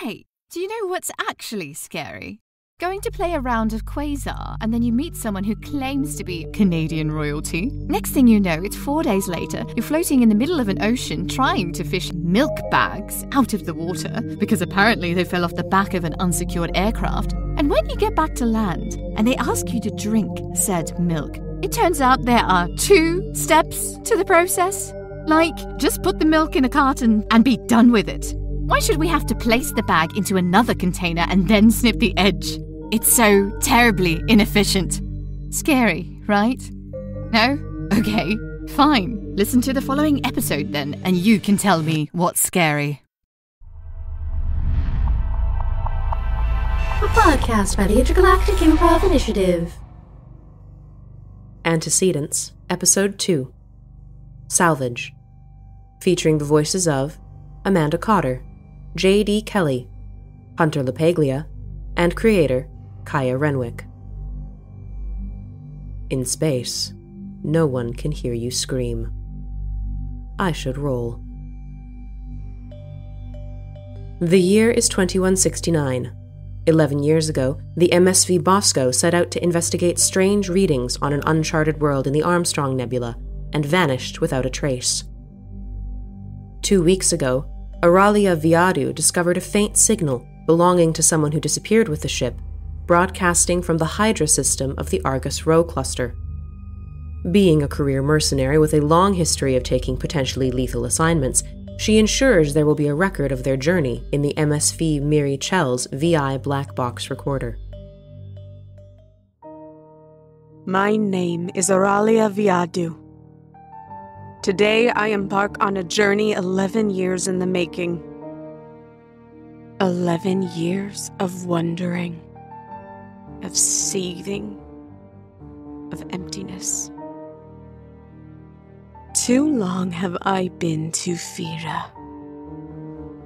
Hey, do you know what's actually scary? Going to play a round of Quasar, and then you meet someone who claims to be Canadian royalty. Next thing you know, it's 4 days later, you're floating in the middle of an ocean trying to fish milk bags out of the water, because apparently they fell off the back of an unsecured aircraft. And when you get back to land, and they ask you to drink said milk, it turns out there are 2 steps to the process. Like, just put the milk in a carton and be done with it. Why should we have to place the bag into another container and then snip the edge? It's so terribly inefficient. Scary, right? No? Okay, fine. Listen to the following episode then, and you can tell me what's scary. A podcast by the Intergalactic Improv Initiative. Antecedents, Episode 2. Salvage. Featuring the voices of Amanda Cotter, J.D. Kelly, Hunter LaPaglia, and creator Kaya Renwick. In space, no one can hear you scream. I should roll. The year is 2169. 11 years ago, the MSV Bosco set out to investigate strange readings on an uncharted world in the Armstrong Nebula and vanished without a trace. 2 weeks ago, Araliya Vyadu discovered a faint signal belonging to someone who disappeared with the ship, broadcasting from the Hydra system of the Argos Rho cluster. Being a career mercenary with a long history of taking potentially lethal assignments, she ensures there will be a record of their journey in the MSV Miri Chell's VI black box recorder. My name is Araliya Vyadu. Today I embark on a journey 11 years in the making. 11 years of wondering, of seething, of emptiness. Too long have I been Tufira,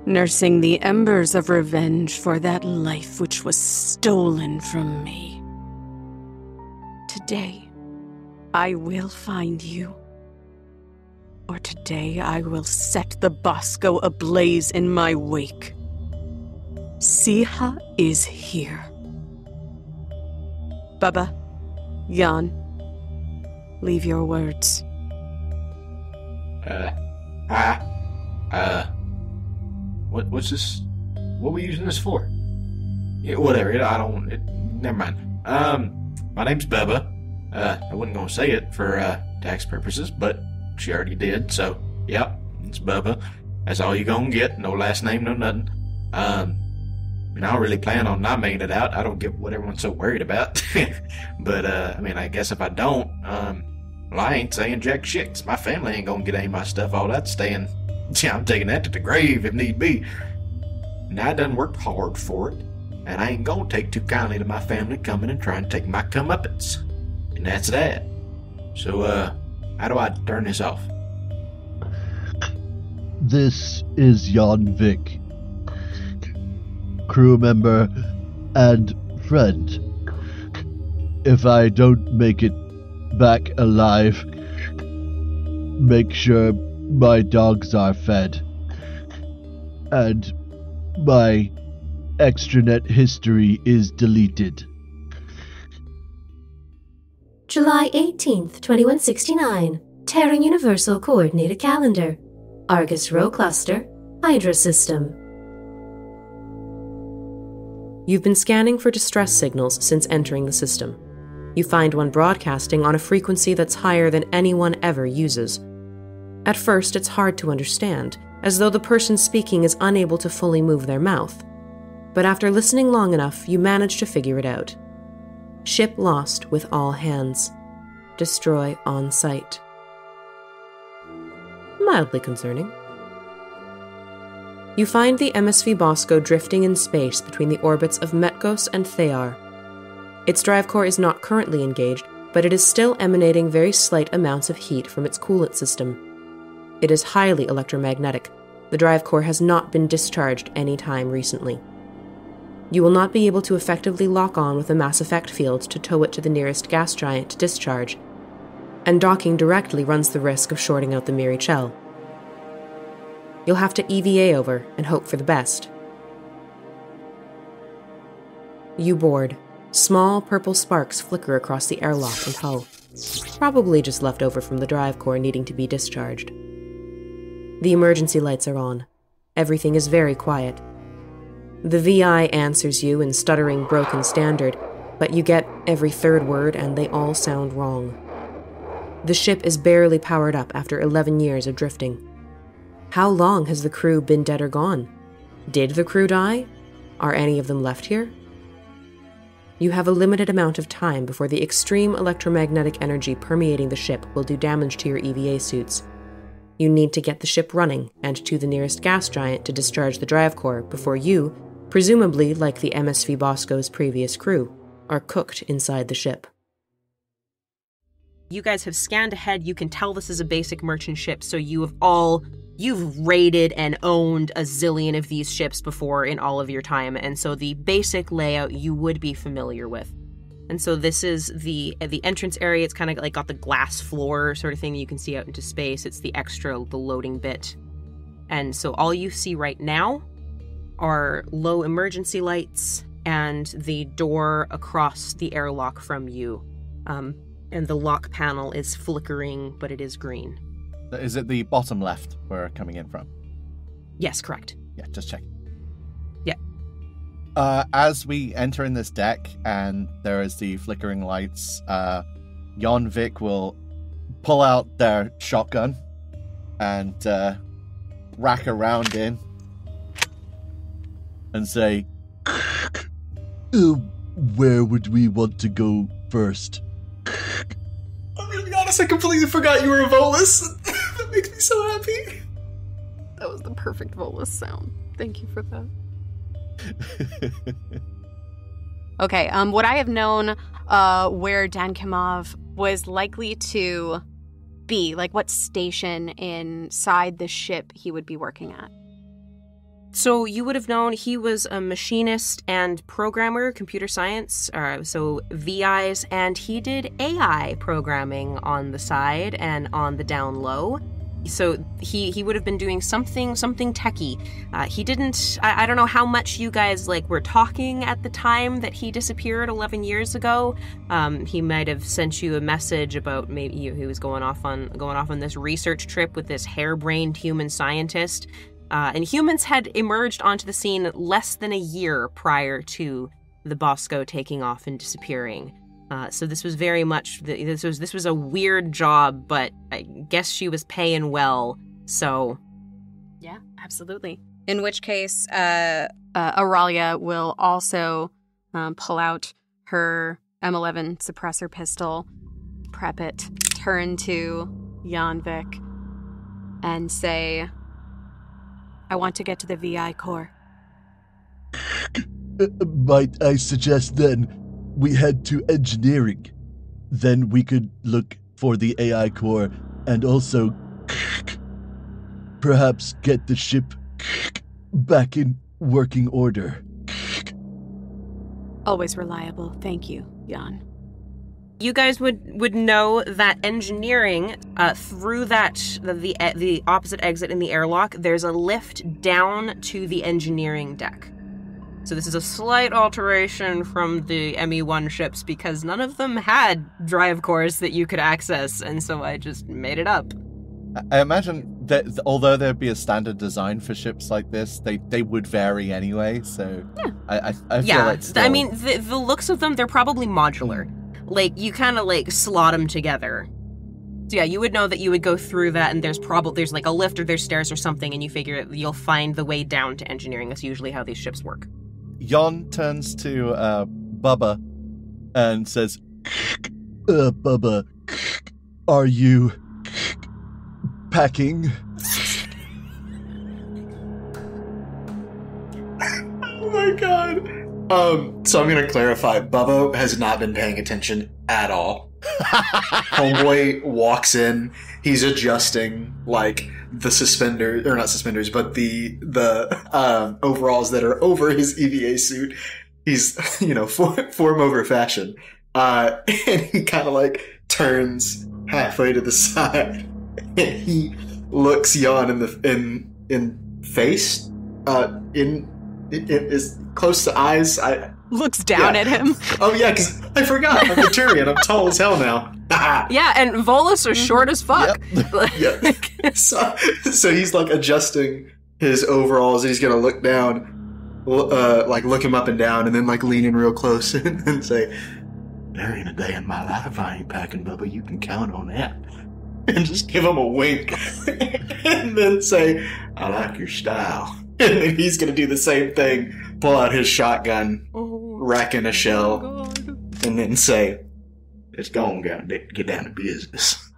nursing the embers of revenge for that life which was stolen from me. Today, I will find you. Or today I will set the Bosco ablaze in my wake. Siha is here. Bubba, Yon, leave your words. What's this? What are we using this for? Yeah, whatever. Never mind. My name's Bubba. I wasn't gonna say it for tax purposes, but she already did, so yep, it's Bubba. That's all you gonna get. No last name, no nothing. I don't really plan on not making it out. I don't get what everyone's so worried about. But I guess if I don't, well, I ain't saying jack shit, 'cause my family ain't gonna get any of my stuff. All that's staying. Yeah, I'm taking that to the grave if need be. And I done worked hard for it, and I ain't gonna take too kindly to my family coming and trying to take my comeuppance. And that's that. So, how do I turn this off? This is Yon Vik, crew member and friend. If I don't make it back alive, make sure my dogs are fed, and my extranet history is deleted. July 18th, 2169. Terra Universal Coordinated Calendar. Argos Rho Cluster. Hydra System. You've been scanning for distress signals since entering the system. You find one broadcasting on a frequency that's higher than anyone ever uses. At first, it's hard to understand, as though the person speaking is unable to fully move their mouth. But after listening long enough, you manage to figure it out. Ship lost with all hands. Destroy on sight. Mildly concerning. You find the MSV Bosco drifting in space between the orbits of Metgos and Thayar. Its drive core is not currently engaged, but it is still emanating very slight amounts of heat from its coolant system. It is highly electromagnetic. The drive core has not been discharged any time recently. You will not be able to effectively lock on with a mass effect field to tow it to the nearest gas giant to discharge, and docking directly runs the risk of shorting out the Miri Chell. You'll have to EVA over and hope for the best. You board. Small purple sparks flicker across the airlock and hull. Probably just left over from the drive core needing to be discharged. The emergency lights are on. Everything is very quiet. The VI answers you in stuttering broken standard, but you get every third word and they all sound wrong. The ship is barely powered up after 11 years of drifting. How long has the crew been dead or gone? Did the crew die? Are any of them left here? You have a limited amount of time before the extreme electromagnetic energy permeating the ship will do damage to your EVA suits. You need to get the ship running and to the nearest gas giant to discharge the drive core before you, presumably like the MSV Bosco's previous crew, are cooked inside the ship. You guys have scanned ahead. You can tell this is a basic merchant ship, so you've raided and owned a zillion of these ships before in all of your time, and so the basic layout you would be familiar with. And so this is the entrance area. It's kind of like got the glass floor sort of thing that you can see out into space. It's the loading bit. And so all you see right now are low emergency lights and the door across the airlock from you. And the lock panel is flickering, but it is green. Is it the bottom left we're coming in from? Yes, correct. Yeah, just check. Yeah. As we enter in this deck and there is the flickering lights, Yon Vik will pull out their shotgun and rack a round in and say, where would we want to go first? I'm gonna be honest, I completely forgot you were a Volus. That makes me so happy. That was the perfect Volus sound. Thank you for that. Okay, would I have known where Dan Kimov was likely to be? Like, what station inside the ship he would be working at? So you would have known he was a machinist and programmer, computer science, so VIs, and he did AI programming on the side and on the down low. So he would have been doing something techie. He didn't, I don't know how much you guys were talking at the time that he disappeared 11 years ago. He might have sent you a message about maybe he was going off on this research trip with this harebrained human scientist. And humans had emerged onto the scene less than a year prior to the Bosco taking off and disappearing. So this was very much, this was a weird job, but I guess she was paying well, so. Yeah, absolutely. In which case, Araliya will also pull out her M11 suppressor pistol, prep it, turn to Yon Vik, and say, I want to get to the VI core. Might I suggest then we head to engineering? Then we could look for the AI core and also perhaps get the ship back in working order. Always reliable. Thank you, Yon. You guys would know that engineering, through the opposite exit in the airlock, there's a lift down to the engineering deck. So this is a slight alteration from the ME1 ships because none of them had drive cores that you could access, and so I just made it up. I imagine that although there'd be a standard design for ships like this, they would vary anyway, so yeah. I feel like still... I mean, the looks of them, they're probably modular. You kind of, slot them together. So, yeah, you would know that you would go through that, and there's a lift or there's stairs or something, and you figure you'll find the way down to engineering. That's usually how these ships work. Yon turns to Bubba and says, Bubba, are you packing? Oh my god. So I'm gonna clarify, Bubba has not been paying attention at all. Homeboy walks in, he's adjusting the suspenders, or not suspenders, but the overalls that are over his EVA suit. He's, form over fashion. And he kind of turns halfway to the side and he looks Yon in face, in is close to eyes. looks down at him. Oh, yeah, because I forgot. I'm a Turian. I'm tall as hell now. Yeah, and Volus are short as fuck. Yep. So he's, like, adjusting his overalls, and he's going to look down, look him up and down, and then, like, lean in real close and say, there ain't a day in my life I ain't packing, Bubba. You can count on that. And just give him a wink. And then say, I like your style. And then he's going to do the same thing, pull out his shotgun, rack in a shell, and then say, let's go and get down to business.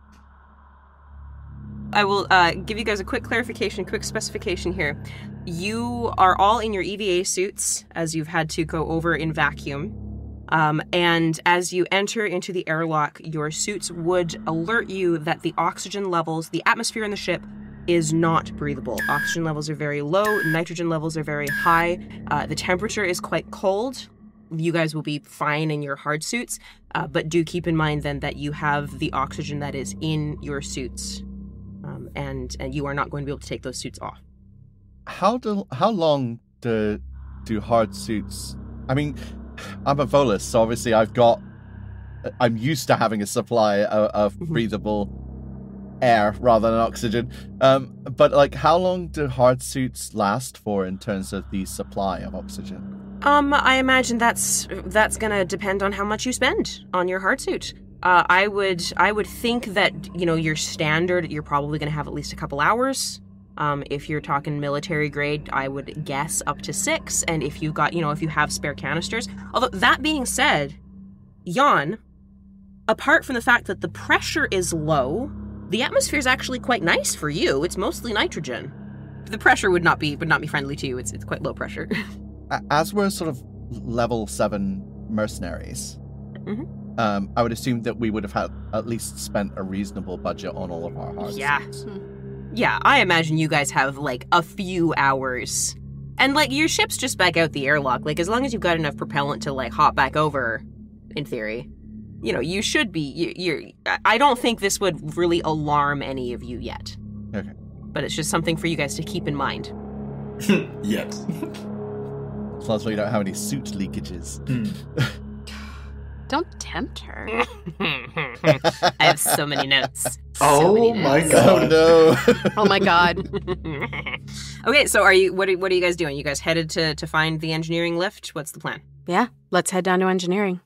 I will give you guys a quick clarification, quick specification here. You are all in your EVA suits, as you've had to go over in vacuum. And as you enter into the airlock, your suits would alert you that the oxygen levels, the atmosphere in the ship, is not breathable. Oxygen levels are very low, nitrogen levels are very high, the temperature is quite cold. You guys will be fine in your hard suits, but do keep in mind then that you have the oxygen that is in your suits, and you are not going to be able to take those suits off. How long do hard suits... I mean, I'm a Volus, so obviously I'm used to having a supply of breathable air rather than oxygen. But like, how long do hard suits last for in terms of the supply of oxygen? I imagine that's gonna depend on how much you spend on your hard suit. I would think that, your standard, you're probably gonna have at least a couple hours. If you're talking military grade, I would guess up to 6. And if you got, if you have spare canisters. Although, that being said, Yon, apart from the fact that the pressure is low, the atmosphere is actually quite nice for you. It's mostly nitrogen. The pressure would not be friendly to you. It's quite low pressure. As we're sort of level 7 mercenaries, I would assume that we would have had at least spent a reasonable budget on all of our hard suits. Yeah, I imagine you guys have, like, a few hours. And, like, your ship's just back out the airlock. Like, as long as you've got enough propellant to, like, hop back over, in theory, you should be... I don't think this would really alarm any of you yet. Okay. But it's just something for you guys to keep in mind. Yet. As long as we don't have any suit leakages. Don't tempt her. I have so many notes. My god. Oh no. Oh my god. Okay, so what are you guys doing? You guys headed to find the engineering lift? What's the plan? Yeah, let's head down to engineering.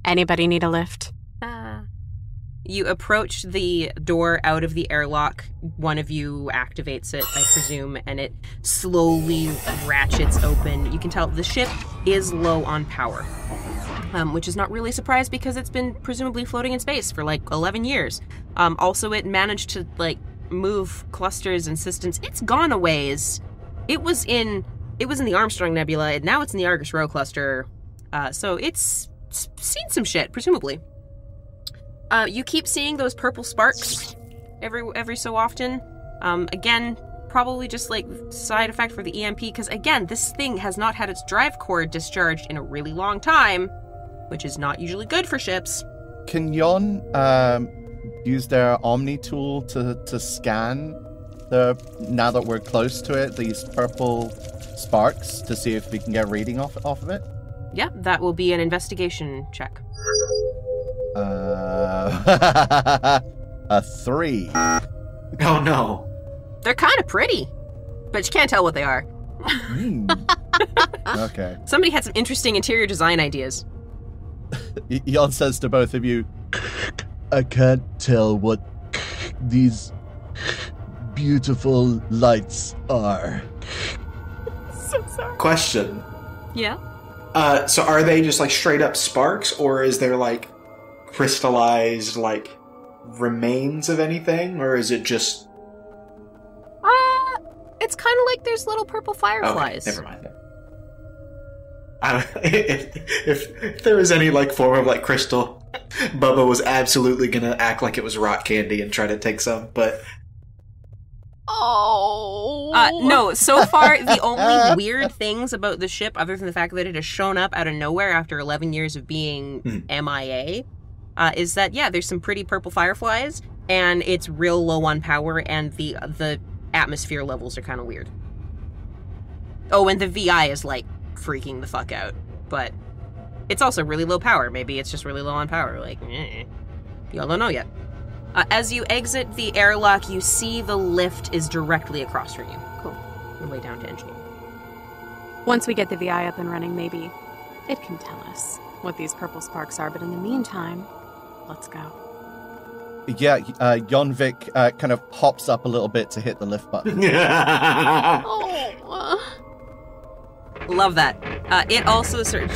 Anybody need a lift? You approach the door out of the airlock. One of you activates it, I presume, and it slowly ratchets open. You can tell the ship is low on power, which is not really a surprise because it's been presumably floating in space for like 11 years. Also, it managed to like move clusters and systems. It's gone a ways. It was in the Armstrong Nebula, and now it's in the Argos Rho cluster. So it's seen some shit, presumably. You keep seeing those purple sparks every so often. Again, probably just like side effect for the EMP, because again, this thing has not had its drive core discharged in a really long time, which is not usually good for ships. Can Yon use their omnitool to scan now that we're close to it, these purple sparks, to see if we can get a reading off of it? Yeah, that will be an investigation check. A 3. Oh no. They're kind of pretty, but you can't tell what they are. Okay. Somebody had some interesting interior design ideas. Yon says to both of you, I can't tell what these beautiful lights are. So sorry. Question. Yeah? So are they just like straight up sparks, or is there like crystallized like remains of anything, or is it just... It's kind of like there's little purple fireflies. Okay, never mind that. If there was any like form of like crystal, Bubba was absolutely gonna act like it was rock candy and try to take some, but... No, so far the only weird things about the ship, other than the fact that it has shown up out of nowhere after 11 years of being MIA, is that, yeah, there's some pretty purple fireflies, and it's real low on power, and the atmosphere levels are kind of weird. Oh, and the VI is, like, freaking the fuck out. But it's also really low power. Maybe it's just really low on power. Like, y'all don't know yet. As you exit the airlock, you see the lift is directly across from you. Cool. Your way down to engineering. Once we get the VI up and running, maybe it can tell us what these purple sparks are. But in the meantime, let's go. Yeah, Yon Vik kind of hops up a little bit to hit the lift button. Love that. It also sort of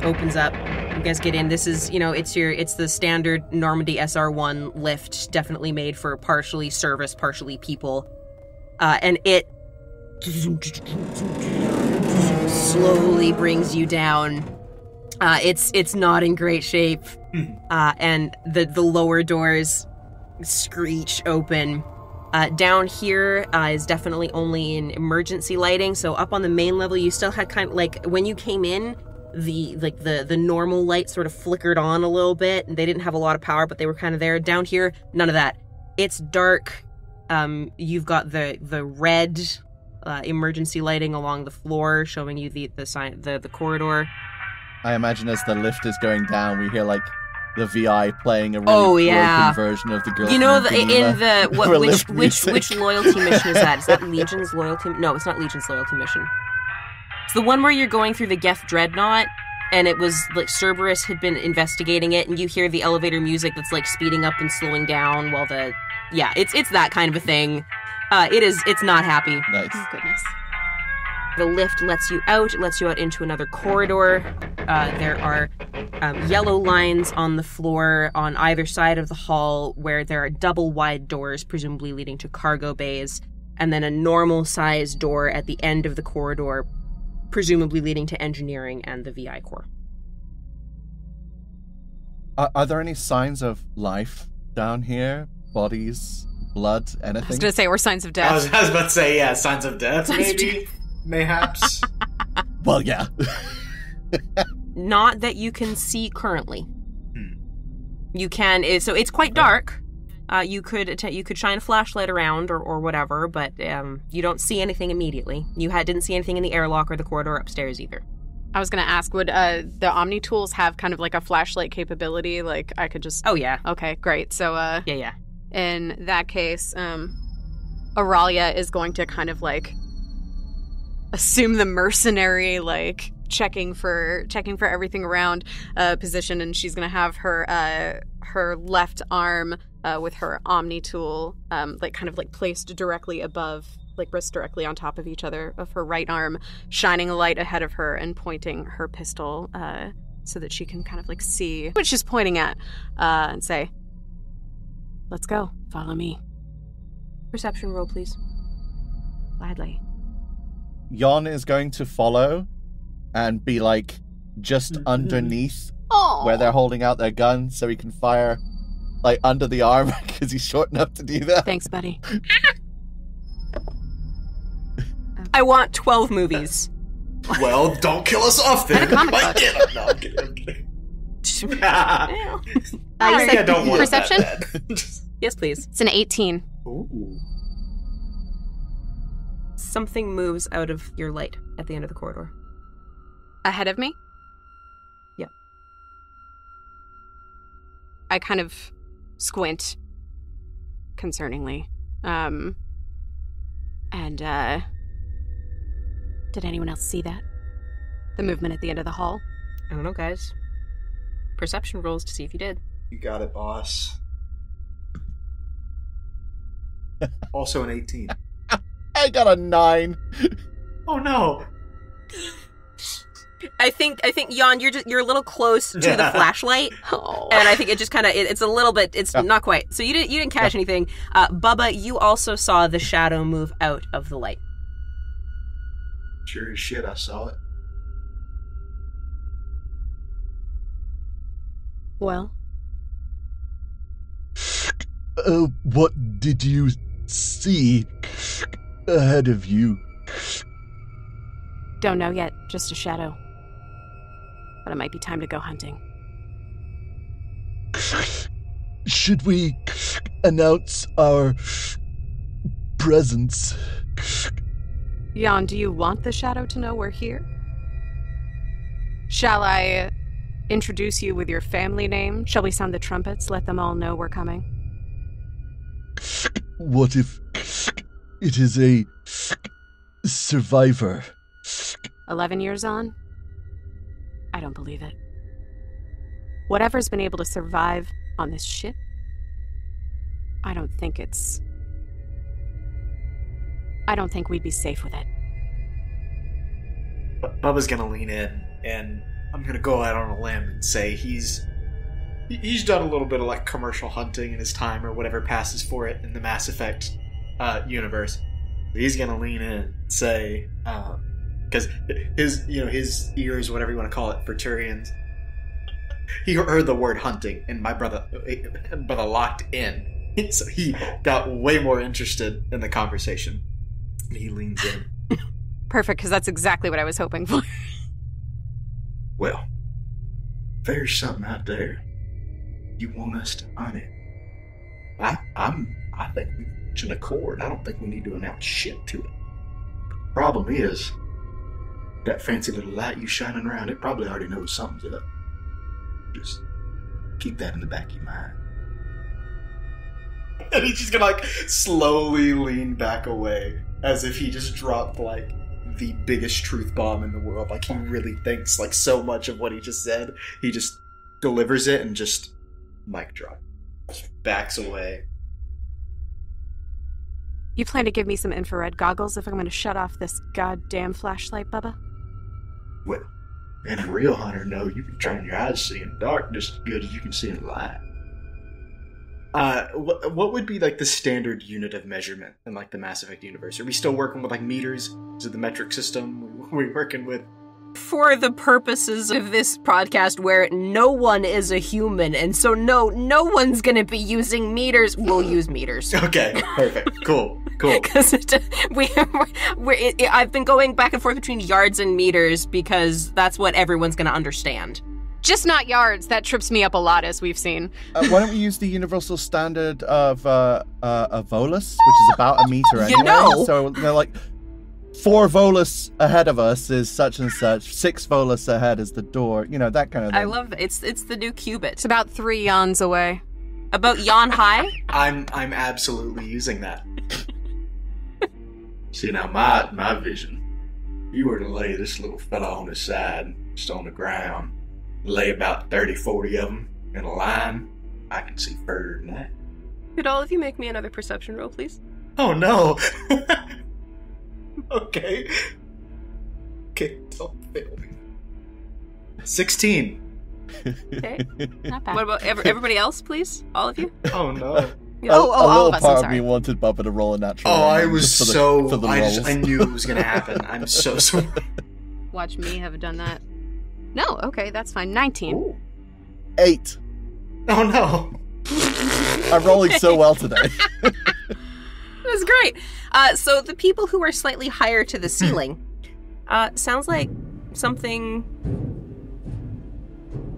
opens up. You guys get in. This is, it's the standard Normandy SR1 lift, definitely made for partially service, partially people. And it slowly brings you down. It's not in great shape. And the lower doors screech open. Down here is definitely only in emergency lighting. So up on the main level, you still had kind of like when you came in, the normal light sort of flickered on a little bit. They didn't have a lot of power, but they were kind of there. Down here, none of that. It's dark. You've got the red emergency lighting along the floor, showing you the sign, the corridor. I imagine as the lift is going down, we hear like the VI playing a really broken version of the girl. You know, which loyalty mission is that? Is that Legion's loyalty? No, it's not Legion's loyalty mission. It's the one where you're going through the Geth Dreadnought, and it was like Cerberus had been investigating it, and you hear the elevator music that's like speeding up and slowing down while it's that kind of a thing. It's not happy. Nice. Oh, goodness. The lift lets you out. It lets you out into another corridor. There are yellow lines on the floor on either side of the hall where there are double wide doors, presumably leading to cargo bays, and then a normal-sized door at the end of the corridor, presumably leading to engineering and the VI core. Are there any signs of life down here? Bodies? Blood? Anything? I was going to say, or signs of death. I was about to say, yeah, signs of death, maybe? Mayhaps. Well, yeah. Not that you can see currently. You can, so it's quite dark. You could shine a flashlight around or whatever, but you don't see anything immediately. You didn't see anything in the airlock or the corridor upstairs either. I was going to ask, would the omnitools have kind of like a flashlight capability? Like I could just... Oh, yeah. Okay, great. So, Yeah. In that case, Araliya is going to kind of like assume the mercenary, like checking for everything around position, and she's going to have her left arm with her omnitool like kind of like placed directly above, like wrists directly on top of each other of her right arm, shining a light ahead of her and pointing her pistol so that she can kind of like see what she's pointing at and say, "Let's go. Follow me." Perception roll, please. Gladly. Yon is going to follow and be like just underneath where they're holding out their gun so he can fire like under the arm because he's short enough to do that. Thanks, buddy. I want 12 movies. Well, don't kill us off then. And a comic book. No, I'm kidding. You said don't want perception? that. Yes, please. It's an 18. Ooh. Something moves out of your light at the end of the corridor. Ahead of me? Yep. I kind of squint concerningly. Did anyone else see that? The movement at the end of the hall? I don't know, guys. Perception rolls to see if you did. You got it, boss. Also an 18. I got a 9. Oh no. I think Yon, you're a little close to the flashlight, and I think it just kind of it's a little bit. It's not quite. So you didn't catch anything. Bubba, you also saw the shadow move out of the light. Sure as shit, I saw it. Well, what did you see ahead of you? don't know yet. Just a shadow. But it might be time to go hunting. Should we announce our presence? Yon, do you want the shadow to know we're here? Shall I introduce you with your family name? Shall we sound the trumpets, let them all know we're coming? What if it is a survivor? 11 years on? I don't believe it. Whatever's been able to survive on this ship, I don't think we'd be safe with it. Bubba's gonna lean in, and I'm gonna go out on a limb and say he's done a little bit of like commercial hunting in his time or whatever passes for it in the Mass Effect universe. He's gonna lean in and say, because his ears, whatever you want to call it, for Turians, he heard the word hunting, and my brother locked in. So he got way more interested in the conversation. He leans in. Perfect, because that's exactly what I was hoping for. Well, there's something out there. You want us to hunt it? I think we reach an accord. I don't think we need to announce shit to it. Problem is, that fancy little light you shining around, it probably already knows something's up. Just keep that in the back of your mind. And he's just gonna like slowly lean back away as if he just dropped like the biggest truth bomb in the world. Like he really thinks like so much of what he just said. He just delivers it and just mic drop. Just backs away. You plan to give me some infrared goggles if I'm going to shut off this goddamn flashlight, Bubba? Well, and a real hunter know you can train your eyes to see in the dark just as good as you can see in the light. What would be like the standard unit of measurement in like the Mass Effect universe? Are we still working with like meters? Is it the metric system? Are we working with? For the purposes of this podcast where no one is a human, and so no one's gonna be using meters, we'll use meters. Okay, perfect. Cool. Because I've been going back and forth between yards and meters because that's what everyone's gonna understand. Just not yards. That trips me up a lot, as we've seen. Why don't we use the universal standard of a volus, which is about a meter anyway? You know. So they're like 4 volus ahead of us is such and such. 6 volus ahead is the door. You know, that kind of thing. I love it. It's the new qubit. It's about 3 yawns away. About yawn high. I'm absolutely using that. See, now my vision, if you were to lay this little fella on his side, just on the ground, lay about 30, 40 of them in a line, I can see further than that. Could all of you make me another perception roll, please? Oh no! Okay, don't fail me. 16. Okay, not bad. What about everybody else, please? All of you? Oh no. All of us, part I'm of sorry. me wanted Bubba to roll a natural. I was for the rolls. I knew it was going to happen. I'm so sorry. Watch me have done that. No, okay, that's fine. 19. Ooh. 8. Oh no. I'm rolling so well today. That's great. So the people who are slightly higher to the ceiling, sounds like something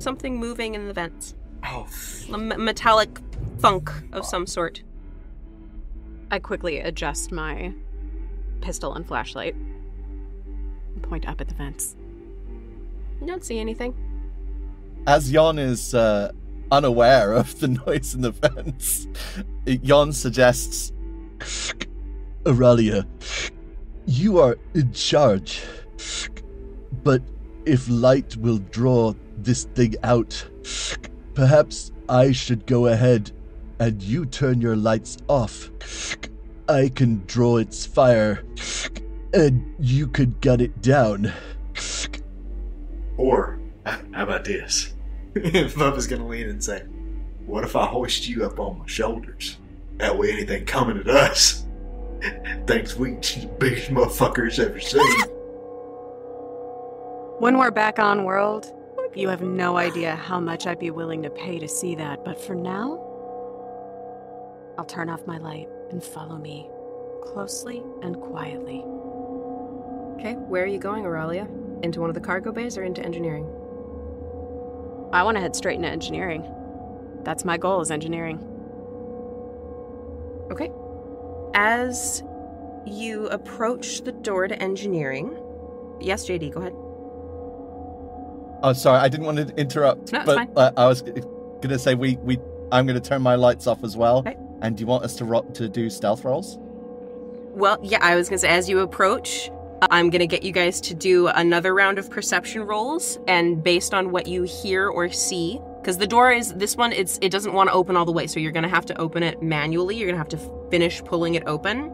moving in the vents. Oh. A metallic thunk of some sort. I quickly adjust my pistol and flashlight and point up at the vents. You don't see anything. As Yon is unaware of the noise in the vents, Yon suggests, Araliya, you are in charge. But if light will draw this thing out, perhaps I should go ahead and you turn your lights off. I can draw its fire, and you could gun it down. Or, how about this? Bubba's going to lean and say, What if I hoist you up on my shoulders? That way anything coming at us thinks we the biggest motherfuckers ever seen. When we're back on world, you have no idea how much I'd be willing to pay to see that, but for now, I'll turn off my light and follow me, closely and quietly. Okay, where are you going, Araliya? Into one of the cargo bays or into engineering? I want to head straight into engineering. That's my goal, is engineering. Okay. As you approach the door to engineering... Yes, JD, go ahead. Oh, sorry, I didn't want to interrupt. No, it's but fine. I was gonna say I'm gonna turn my lights off as well. Okay. And do you want us to do stealth rolls? Well, yeah, I was going to say, as you approach, I'm going to get you guys to do another round of perception rolls, and based on what you hear or see, because the door is, this one, it doesn't want to open all the way, so you're going to have to open it manually. You're going to have to finish pulling it open.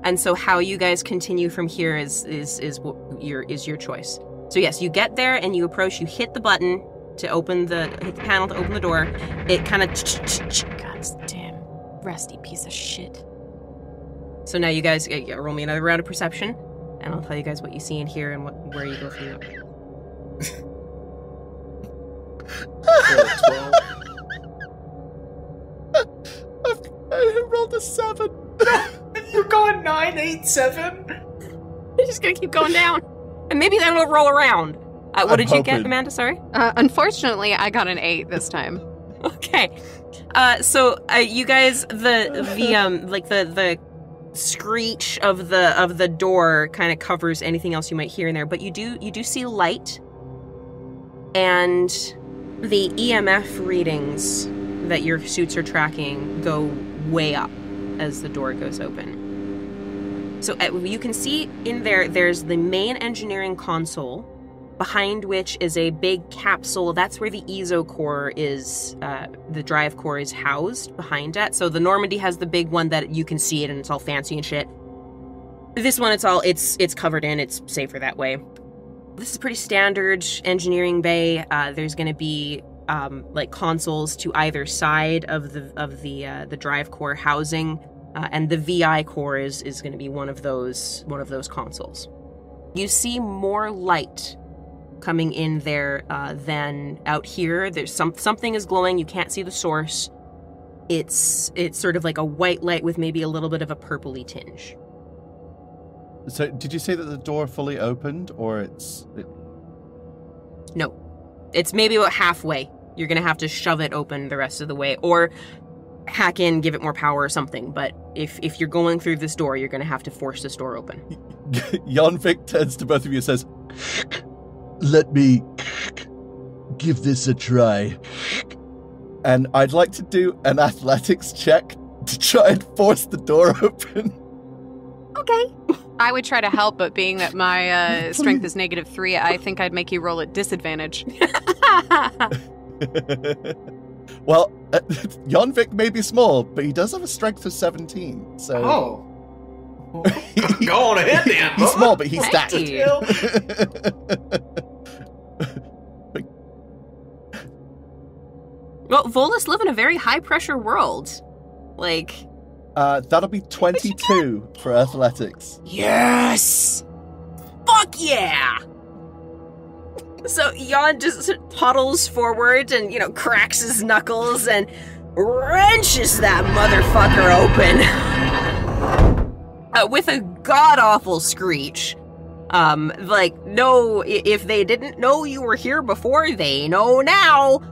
And so how you guys continue from here is your choice. So yes, you get there and you approach, you hit the button to hit the panel to open the door. It kind of, God damn, rusty piece of shit. So now you guys roll me another round of perception, and I'll tell you guys what you see and hear and where you go through. 12. I rolled a 7. You're going 9, 8, 7? You're just gonna keep going down, and maybe then we'll roll around. What did you get, Amanda? Sorry. Unfortunately, I got an 8 this time. Okay. So you guys, the screech of the door kind of covers anything else you might hear in there, but you do see light, and the EMF readings that your suits are tracking go way up as the door goes open. So you can see in there's the main engineering console, behind which is a big capsule. That's where the ESO core is, the drive core is housed behind it. So the Normandy has the big one that you can see it and it's all fancy and shit. This one, it's covered in, it's safer that way. This is pretty standard engineering bay. There's going to be like consoles to either side of the drive core housing, and the VI core is going to be one of those consoles. You see more light coming in there than out here. There's something is glowing. You can't see the source. It's sort of like a white light with maybe a little bit of a purpley tinge. So, did you say that the door fully opened, or No. It's maybe about halfway. You're going to have to shove it open the rest of the way, or hack in, give it more power or something. But if you're going through this door, you're going to have to force this door open. Yon Vik turns to both of you and says, "Let me give this a try." And I'd like to do an athletics check to try and force the door open. Okay. I would try to help, but being that my strength is -3, I think I'd make you roll at disadvantage. Well, Yon Vik may be small, but he does have a strength of 17, so... Oh. Go on ahead, then. He's small, but he's stacked. Well, Volus live in a very high-pressure world. Like... that'll be 22 for athletics. Yes! Fuck yeah! So Yon just toddles forward and, cracks his knuckles and wrenches that motherfucker open. With a god-awful screech. No, if they didn't know you were here before, they know now.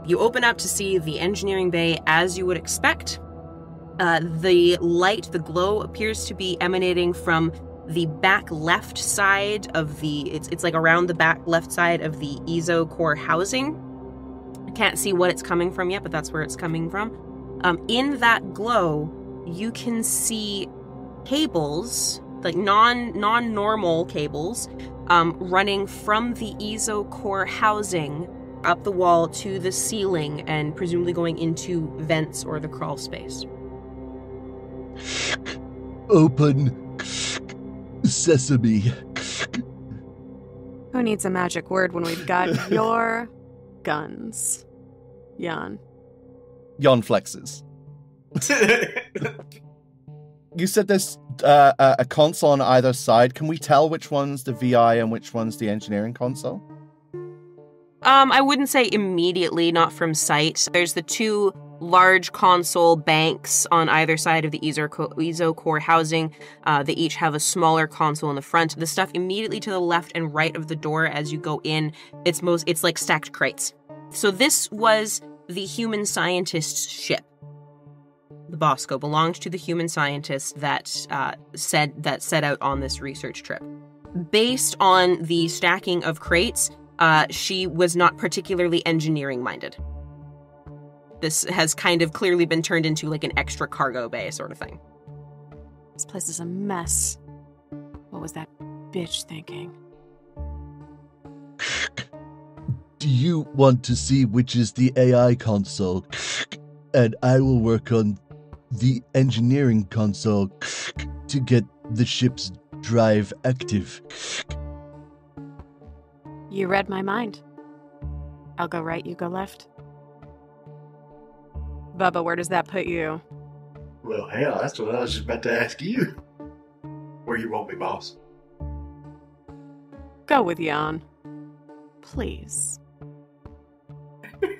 You open up to see the engineering bay as you would expect. The light, the glow, appears to be emanating from the back left side of it's like around the back left side of the ESO core housing. I can't see what it's coming from yet, but that's where it's coming from. In that glow, you can see cables, like non-normal cables, running from the ESO core housing up the wall to the ceiling and presumably going into vents or the crawl space. Open sesame. Who needs a magic word when we've got your guns? Yon. Yon flexes. You said there's a console on either side. Can we tell which one's the VI and which one's the engineering console? I wouldn't say immediately, not from sight. There's the two large console banks on either side of the ESO core housing. They each have a smaller console in the front. The stuff immediately to the left and right of the door as you go in, it's like stacked crates. So this was the human scientist's ship. The Bosco belonged to the human scientists that set out on this research trip. based on the stacking of crates, she was not particularly engineering-minded. This has kind of clearly been turned into like an extra cargo bay sort of thing. This place is a mess. What was that bitch thinking? Do you want to see which is the AI console? And I will work on the engineering console to get the ship's drive active. You read my mind. I'll go right, you go left. Bubba, where does that put you? Well, hell, that's what I was just about to ask you. Where you want me, boss? Go with Yon. Please.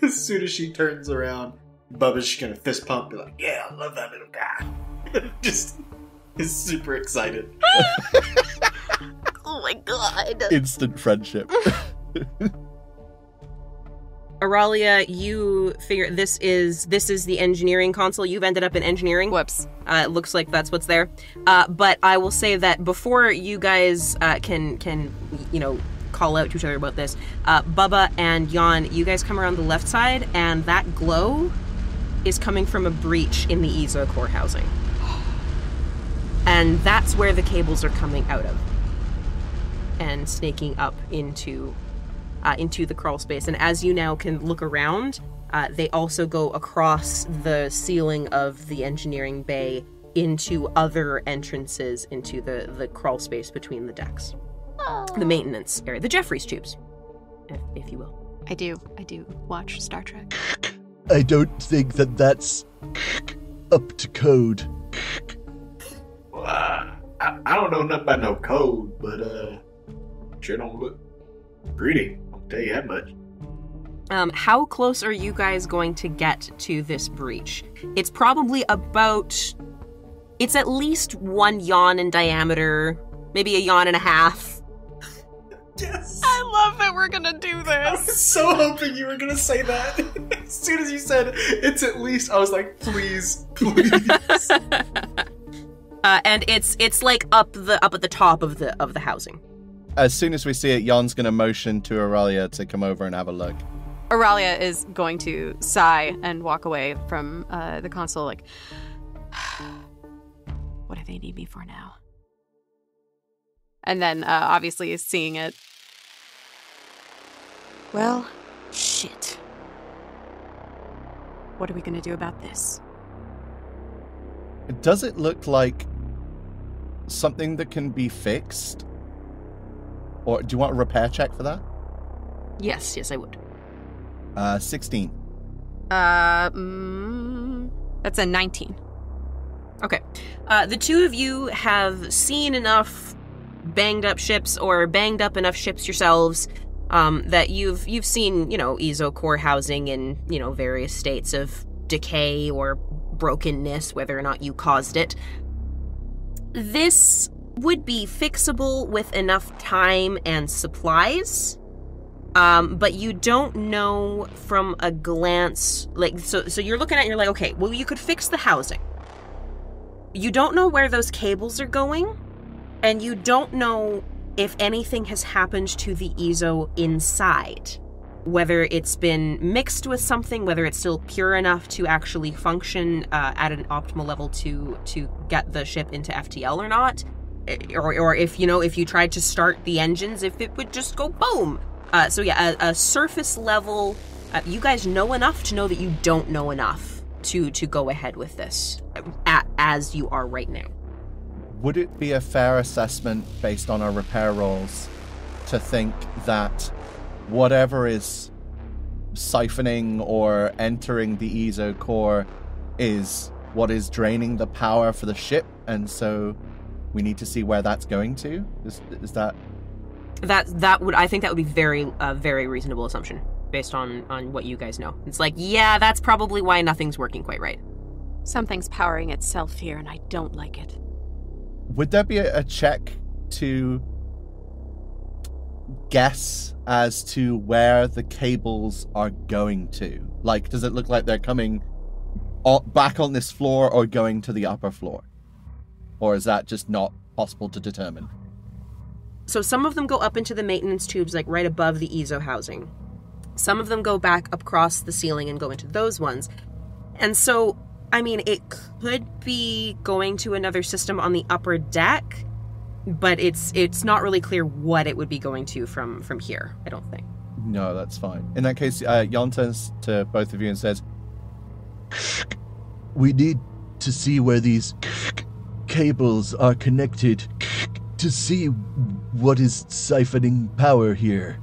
As soon as she turns around, Bubba's just gonna fist pump, be like, yeah, I love that little guy. Just is super excited. Oh my god. Instant friendship. Araliya, you figure this is the engineering console. You've ended up in engineering. Whoops. It looks like that's what's there. But I will say that before you guys can call out to each other about this, Bubba and Yon, you guys come around the left side, and that glow is coming from a breach in the Ezo core housing. And that's where the cables are coming out of and snaking up into the crawl space. And as you now can look around, they also go across the ceiling of the engineering bay into other entrances into the crawl space between the decks. The maintenance area, the Jeffries tubes, if you will. I do watch Star Trek. I don't think that's up to code. Well, I don't know nothing about no code, but sure don't look pretty. I'll tell you that much. How close are you guys going to get to this breach? It's probably it's at least 1 yawn in diameter, maybe a yawn and a half. Yes. I love that we're gonna do I was this. so hoping you were gonna say that. As soon as you said it's at least, I was like, please. And it's like up at the top of the housing. As soon as we see it, Yon's going to motion to Araliya to come over and have a look. Araliya is going to sigh and walk away from the console like, what do they need me for now? And then, obviously, is seeing it. Well, shit. What are we going to do about this? Does it look like something that can be fixed? Or do you want a repair check for that? Yes, I would. 16. That's a 19. Okay. The two of you have seen enough banged up ships or banged up enough ships yourselves that you've seen, Ezo core housing in, various states of decay or brokenness, whether or not you caused it. This would be fixable with enough time and supplies, but you don't know from a glance, so you're looking at it and you're like, okay, well, you could fix the housing. You don't know where those cables are going, and you don't know if anything has happened to the Ezo inside. Whether it's been mixed with something, whether it's still pure enough to actually function at an optimal level to get the ship into FTL or not. Or if you tried to start the engines, if it would just go boom. So yeah, a surface level, you guys know enough to know that you don't know enough to go ahead with this as you are right now. Would it be a fair assessment based on our repair rolls to think that whatever is siphoning or entering the Ezo core is what is draining the power for the ship, and so we need to see where that's going to? Is that... I think that would be very very reasonable assumption based on what you guys know. It's like, yeah, that's probably why nothing's working quite right. Something's powering itself here, and I don't like it. Would there be a check to guess as to where the cables are going to? Like, does it look like they're coming back on this floor or going to the upper floor? Or is that just not possible to determine? So some of them go up into the maintenance tubes, like right above the EZO housing. Some of them go back up across the ceiling and go into those ones. And so, I mean, it could be going to another system on the upper deck, but it's not really clear what it would be going to from here, I don't think. No, that's fine. In that case, Yon turns to both of you and says, we need to see where these cables are connected to see what is siphoning power here.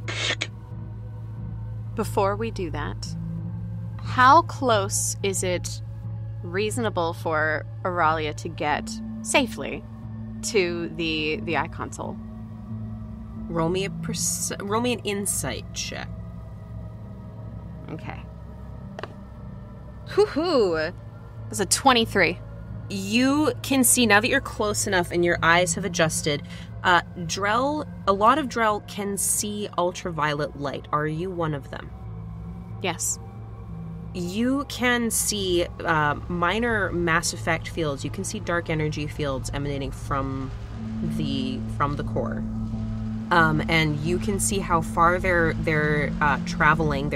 Before we do that, how close is it reasonable for Araliya to get safely to the eye console? Roll me an insight check. Okay. Hoo-hoo! That's a 23. You can see, now that you're close enough and your eyes have adjusted, a lot of Drell can see ultraviolet light. Are you one of them? Yes. You can see minor mass effect fields. You can see dark energy fields emanating from the core. And you can see how far they're traveling.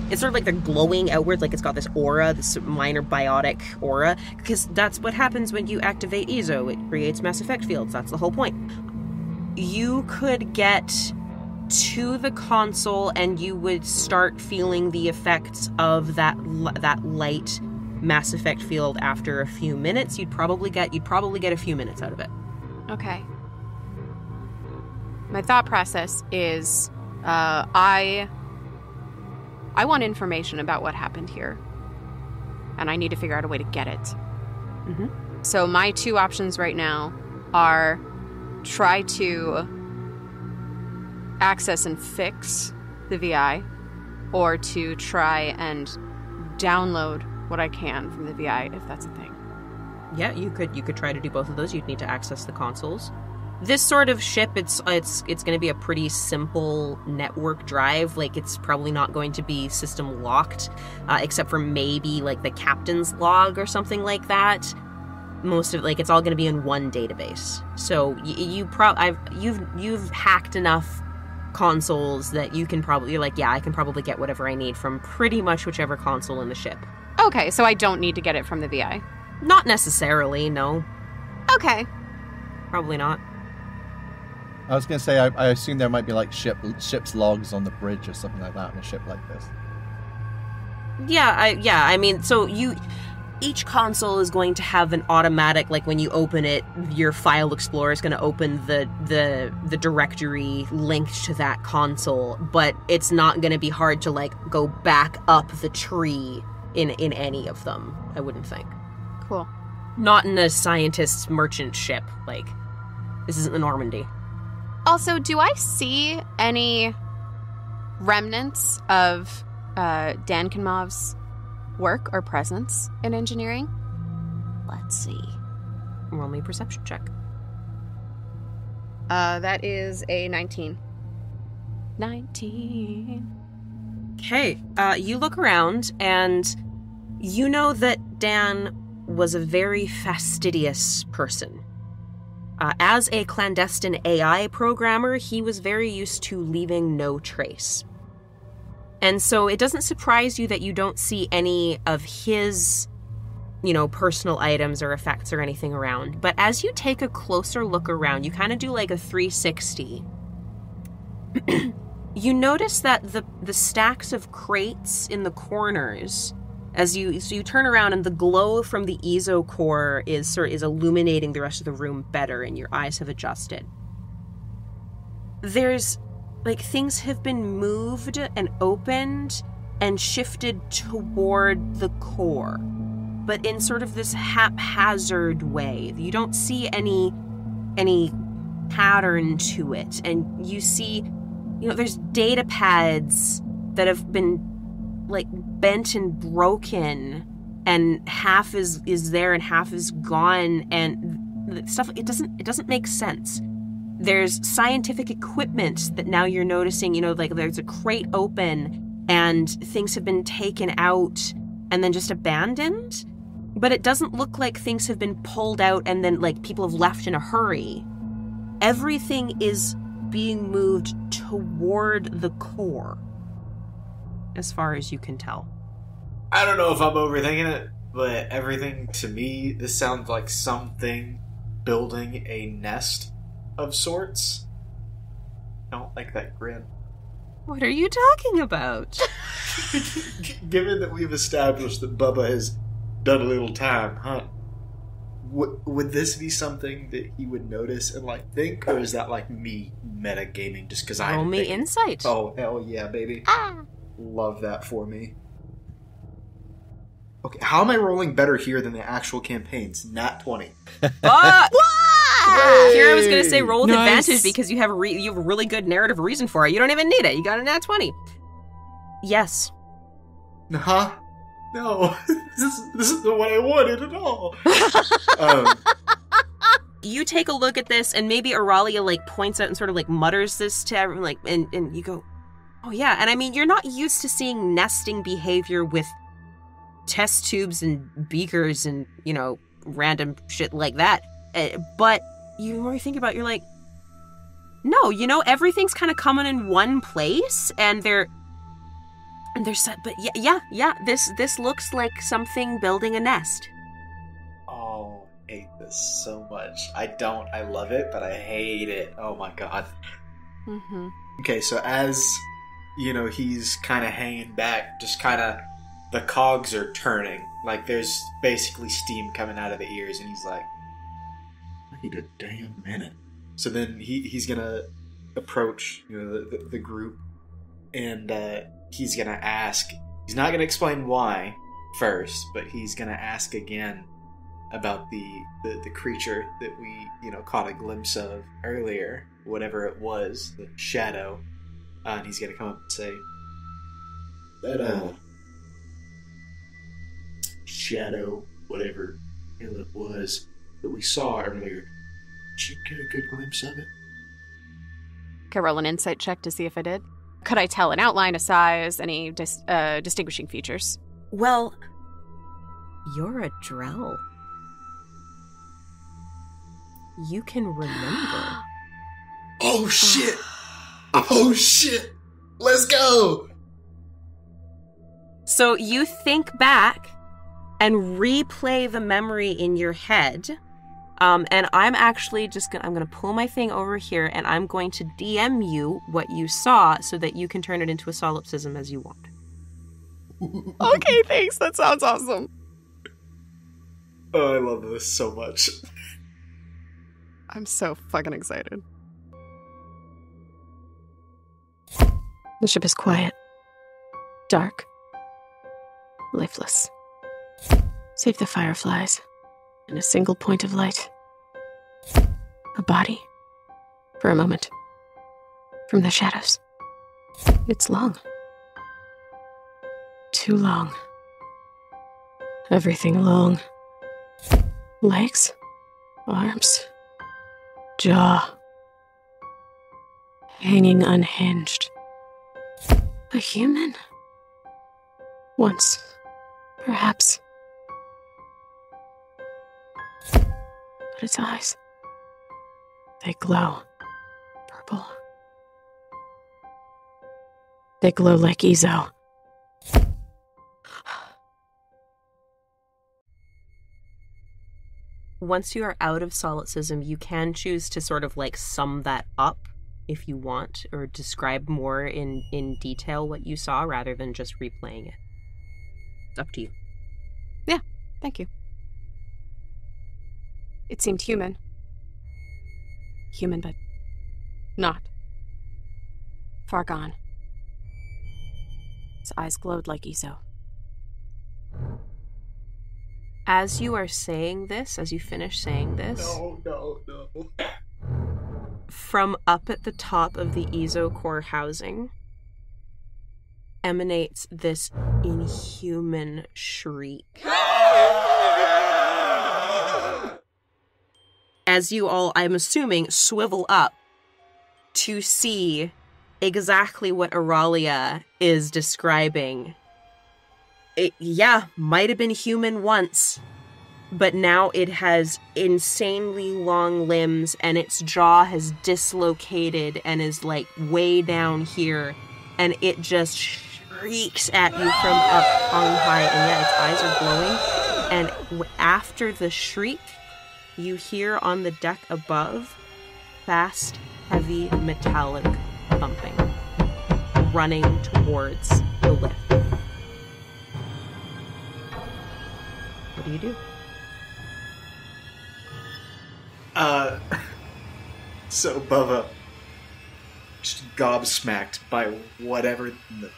It's sort of like they're glowing outward, like it's got this aura, this minor biotic aura, because that's what happens when you activate EZO. It creates mass effect fields. That's the whole point. You could get to the console and you would start feeling the effects of that light mass effect field after a few minutes. You'd probably get a few minutes out of it. Okay. My thought process is I want information about what happened here, and I need to figure out a way to get it. Mm-hmm. So my two options right now are try to access and fix the VI, or to try and download what I can from the VI, if that's a thing. Yeah, you could try to do both of those. You'd need to access the consoles. This sort of ship, it's going to be a pretty simple network drive. Like, it's probably not going to be system locked, except for maybe like the captain's log or something like that. Most of it's all going to be in one database. So you've hacked enough consoles that you can probably I can probably get whatever I need from pretty much whichever console in the ship. Okay, so I don't need to get it from the VI. Not necessarily, no. Okay. Probably not. I was going to say, I assume there might be like ship's logs on the bridge or something like that in a ship like this. I mean, so each console is going to have an automatic, like when you open it, your file explorer is going to open the directory linked to that console, but it's not going to be hard to like go back up the tree in any of them, I wouldn't think. Cool. Not in a scientist's merchant ship, like, this isn't the Normandy. Also, do I see any remnants of Dan Kinmov's work or presence in engineering? Let's see. Roll me a perception check. That is a 19. 19. Okay, you look around and you know that Dan was a very fastidious person. As a clandestine AI programmer, he was very used to leaving no trace. And so it doesn't surprise you that you don't see any of his, personal items or effects or anything around. But as you take a closer look around, you kind of do like a 360. You notice that the stacks of crates in the corners, as you turn around, and the glow from the EZO core is illuminating the rest of the room better, and your eyes have adjusted. There's things have been moved and opened and shifted toward the core, but in sort of this haphazard way. You don't see any pattern to it, and you see, there's data pads that have been bent and broken, and half is there and half is gone, and stuff. It doesn't make sense. There's scientific equipment that now you're noticing, there's a crate open and things have been taken out and then just abandoned, but it doesn't look like things have been pulled out and then people have left in a hurry. everything is being moved toward the core, as far as you can tell. I don't know if I'm overthinking it, but everything to me, this sounds like something building a nest of sorts. I don't like that grin. What are you talking about? Given that we've established that Bubba has done a little time, would this be something that he would notice and like think, or is that like me metagaming just because I Roll me insight. Oh hell yeah, baby! Love that for me. Okay, how am I rolling better here than the actual campaigns? Nat 20. Here I was going to say roll with advantage because you have a really good narrative reason for it. You don't even need it. You got a nat 20. Yes. Huh? No. This isn't what I wanted at all. You take a look at this, and maybe Araliya like points out and sort of like mutters this to everyone, like, and you go, oh yeah. And I mean, you're not used to seeing nesting behavior with test tubes and beakers and, you know, random shit like that. But the more you think about it, you're like, no, you know, everything's kind of coming in one place, and they're set. But yeah. This looks like something building a nest. Oh, I hate this so much. I love it, but I hate it. Oh my god. Mm-hmm. Okay, so as, you know, he's kind of hanging back, just kind of, the cogs are turning. Like, there's basically steam coming out of the ears, and he's like, I need a damn minute. So then he's gonna approach, you know, the group, and he's gonna ask. He's not gonna explain why first, but he's gonna ask again about the creature that we, you know, caught a glimpse of earlier, whatever it was, the shadow. And he's gonna come up and say, that shadow, whatever it was that we saw earlier, did you get a good glimpse of it? Can I roll an insight check to see if I did? Could I tell an outline, a size, any distinguishing features? Well, you're a Drell. You can remember. Oh shit! Oh shit! Let's go! So you think back and replay the memory in your head. And I'm actually I'm going to pull my thing over here, and I'm going to DM you what you saw so that you can turn it into a solipsism as you want. Okay, thanks. That sounds awesome. Oh, I love this so much. I'm so fucking excited. The ship is quiet, dark, lifeless. Save the fireflies and a single point of light. A body, for a moment, from the shadows. It's long. Too long. Everything long. Legs, arms, jaw, hanging unhinged. A human? Once, perhaps. But its eyes, they glow purple. They glow like Ezo. Once you are out of solipsism, you can choose to sort of like sum that up if you want, or describe more in detail what you saw rather than just replaying it. It's up to you. Yeah, thank you. It seemed human. Human, but not. Far gone. His eyes glowed like Ezo. As you are saying this, as you finish saying this... No. From up at the top of the Ezo core housing emanates this inhuman shriek. As you all, I'm assuming, swivel up to see exactly what Araliya is describing. It, might have been human once, but now it has insanely long limbs and its jaw has dislocated and is like way down here, and it just shrieks at you from up on high, and yeah, its eyes are glowing. And after the shriek, you hear on the deck above fast, heavy, metallic thumping running towards the lift. What do you do? So Bubba, just gobsmacked by whatever the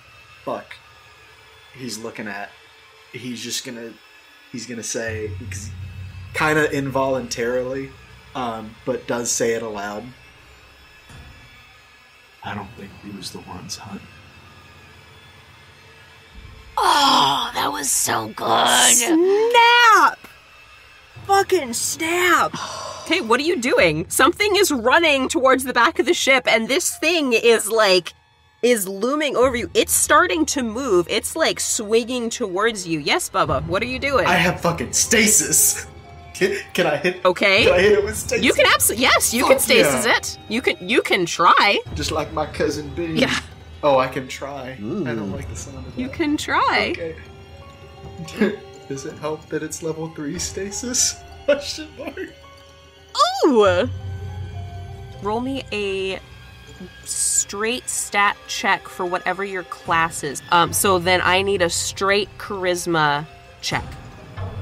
fuck he's looking at, he's gonna say, kind of involuntarily, but does say it aloud. I don't think he was the one, son. Oh, that was so good. Snap! Fucking snap! Okay, what are you doing? Something is running towards the back of the ship, and this thing is looming over you. It's starting to move. It's like swinging towards you. Yes, Bubba, what are you doing? I have fucking stasis. Can I hit? Okay. Can I hit it with stasis? You can absolutely. Yes, you can stasis it. You can try. Just like my cousin B. Yeah. Oh, I can try. Ooh. I don't like the sound of that. You can try. Okay. Does it help that it's level 3 stasis? Question mark. Ooh. Roll me a straight stat check for whatever your class is. So then I need a straight charisma check.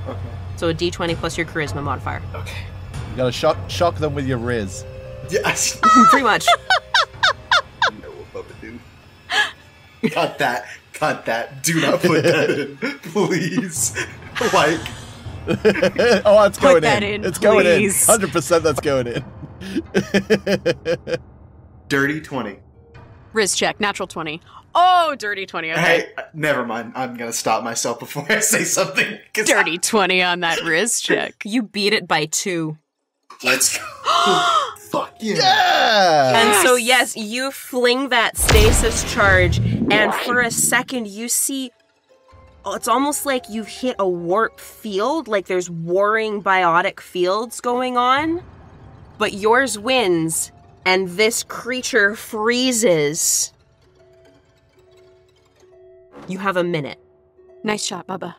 Okay. So a d20 plus your charisma modifier. Okay. You gotta shock them with your Riz. Yes. Pretty much. You know what Bubba do. Cut that. Do not put that in, please. Like. Oh, it's going in. It's please. going in. 100% that's going in. Dirty 20. Riz check, natural 20. Oh, dirty 20. Okay. Hey, never mind. I'm gonna stop myself before I say something. Dirty 20 on that Riz check. You beat it by 2. Let's go. Fuck yeah. Yeah! And so, yes, you fling that stasis charge, and for a second you see... it's almost like you've hit a warp field, like there's warring biotic fields going on, but yours wins, and this creature freezes. You have a minute. Nice shot, Bubba.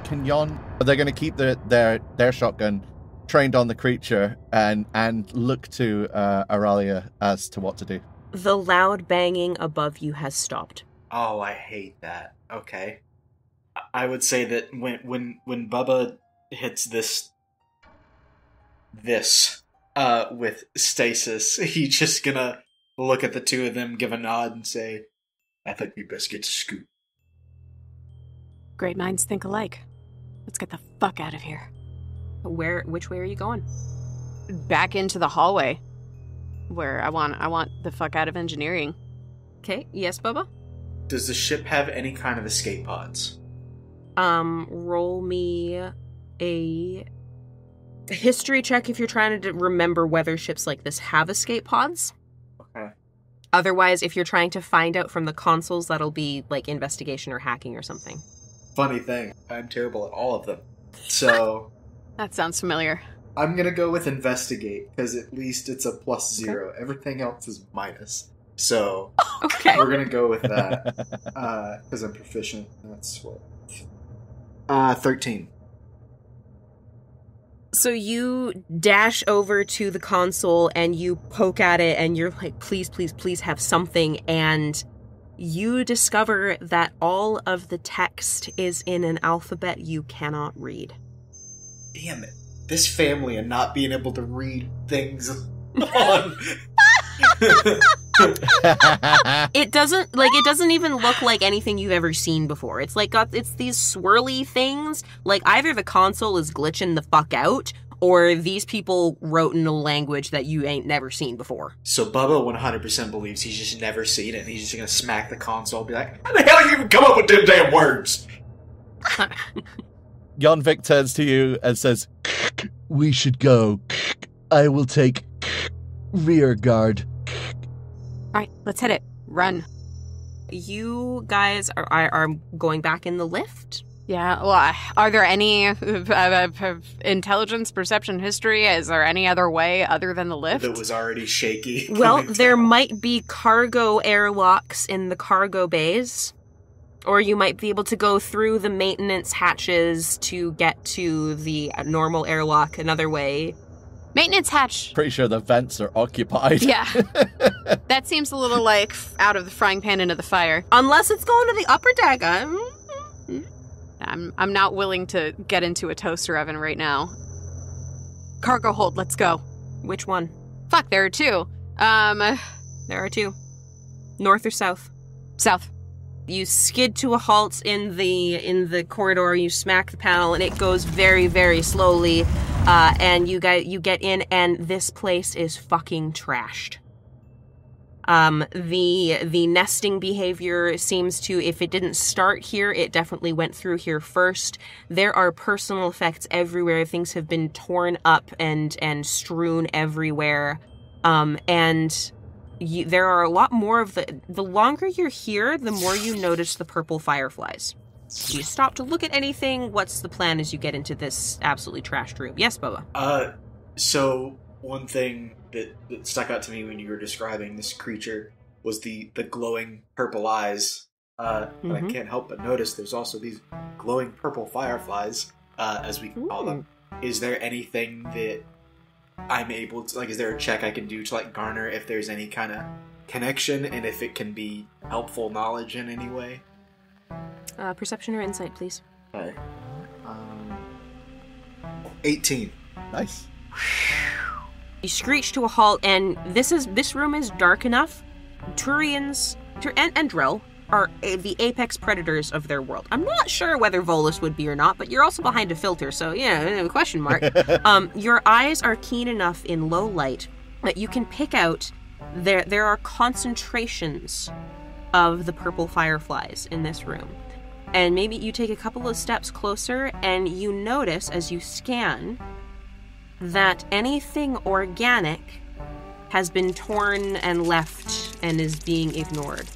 Can Yon... They're going to keep their shotgun trained on the creature and look to Araliya as to what to do. The loud banging above you has stopped. Oh, I hate that. Okay. I would say that when Bubba hits this with stasis, he's just gonna look at the two of them, give a nod, and say, I think we best get to scoot. Great minds think alike. Let's get the fuck out of here. Which way are you going? Back into the hallway, where I want the fuck out of engineering. Okay, yes, Bubba? Does the ship have any kind of escape pods? Roll me a history check if you're trying to remember whether ships like this have escape pods. Okay. Otherwise, if you're trying to find out from the consoles, that'll be like investigation or hacking or something. Funny thing, I'm terrible at all of them. So... That sounds familiar. I'm gonna go with investigate, because at least it's a +0. Okay. Everything else is minus. So, okay. We're gonna go with that, because I'm proficient. That's what... 13. So you dash over to the console and you poke at it and you're like, please, please, please have something. And you discover that all of the text is in an alphabet you cannot read. Damn it. This family and not being able to read things on... It doesn't even look like anything you've ever seen before. It's like it's these swirly things. Like either the console is glitching the fuck out, or these people wrote in a language that you ain't never seen before. So Bubba 100% believes he's just never seen it, and he's just gonna smack the console and be like, how the hell you even come up with them damn words? Yon Vik turns to you and says, we should go. I will take rear guard. All right, let's hit it. Run. You guys are going back in the lift? Yeah, well, are there any intelligence, perception, history? Is there any other way other than the lift? That was already shaky. Well, there might be cargo airlocks in the cargo bays. Or you might be able to go through the maintenance hatches to get to the normal airlock another way. Maintenance hatch. Pretty sure the vents are occupied. Yeah. That seems a little like out of the frying pan into the fire. Unless it's going to the upper deck. I'm not willing to get into a toaster oven right now. Cargo hold, let's go. Which one? Fuck, there are two. There are two. North or south? South. You skid to a halt in the corridor, you smack the panel, and it goes very, very slowly, and you get in, and this place is fucking trashed. The nesting behavior seems to, if it didn't start here, it definitely went through here first. There are personal effects everywhere. Things have been torn up and strewn everywhere, and there are a lot more of the longer you're here, the more you notice the purple fireflies. Do you stop to look at anything? What's the plan as you get into this absolutely trashed room? Yes, Bubba? So one thing that stuck out to me when you were describing this creature was the glowing purple eyes. But I can't help but notice there's also these glowing purple fireflies, as we can call them. Is there anything that I'm able to, is there a check I can do to, garner if there's any kind of connection and if it can be helpful knowledge in any way? Perception or insight, please. Okay. 18. Nice. You screech to a halt, and this room is dark enough. Turians and Drell are the apex predators of their world. I'm not sure whether Volus would be or not, but you're also behind a filter, so yeah, question mark. Your eyes are keen enough in low light that you can pick out there are concentrations of the purple fireflies in this room. And maybe you take a couple of steps closer and you notice as you scan that anything organic has been torn and left and is being ignored.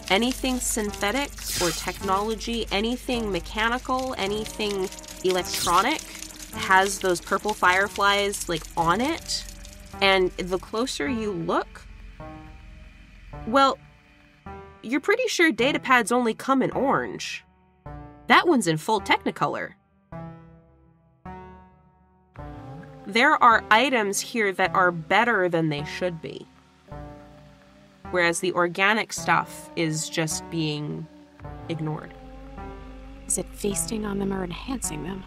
Anything synthetic or technology, anything mechanical, anything electronic has those purple fireflies on it. And the closer you look, well, you're pretty sure datapads only come in orange. That one's in full Technicolor. There are items here that are better than they should be. Whereas the organic stuff is just being ignored. Is it feasting on them or enhancing them?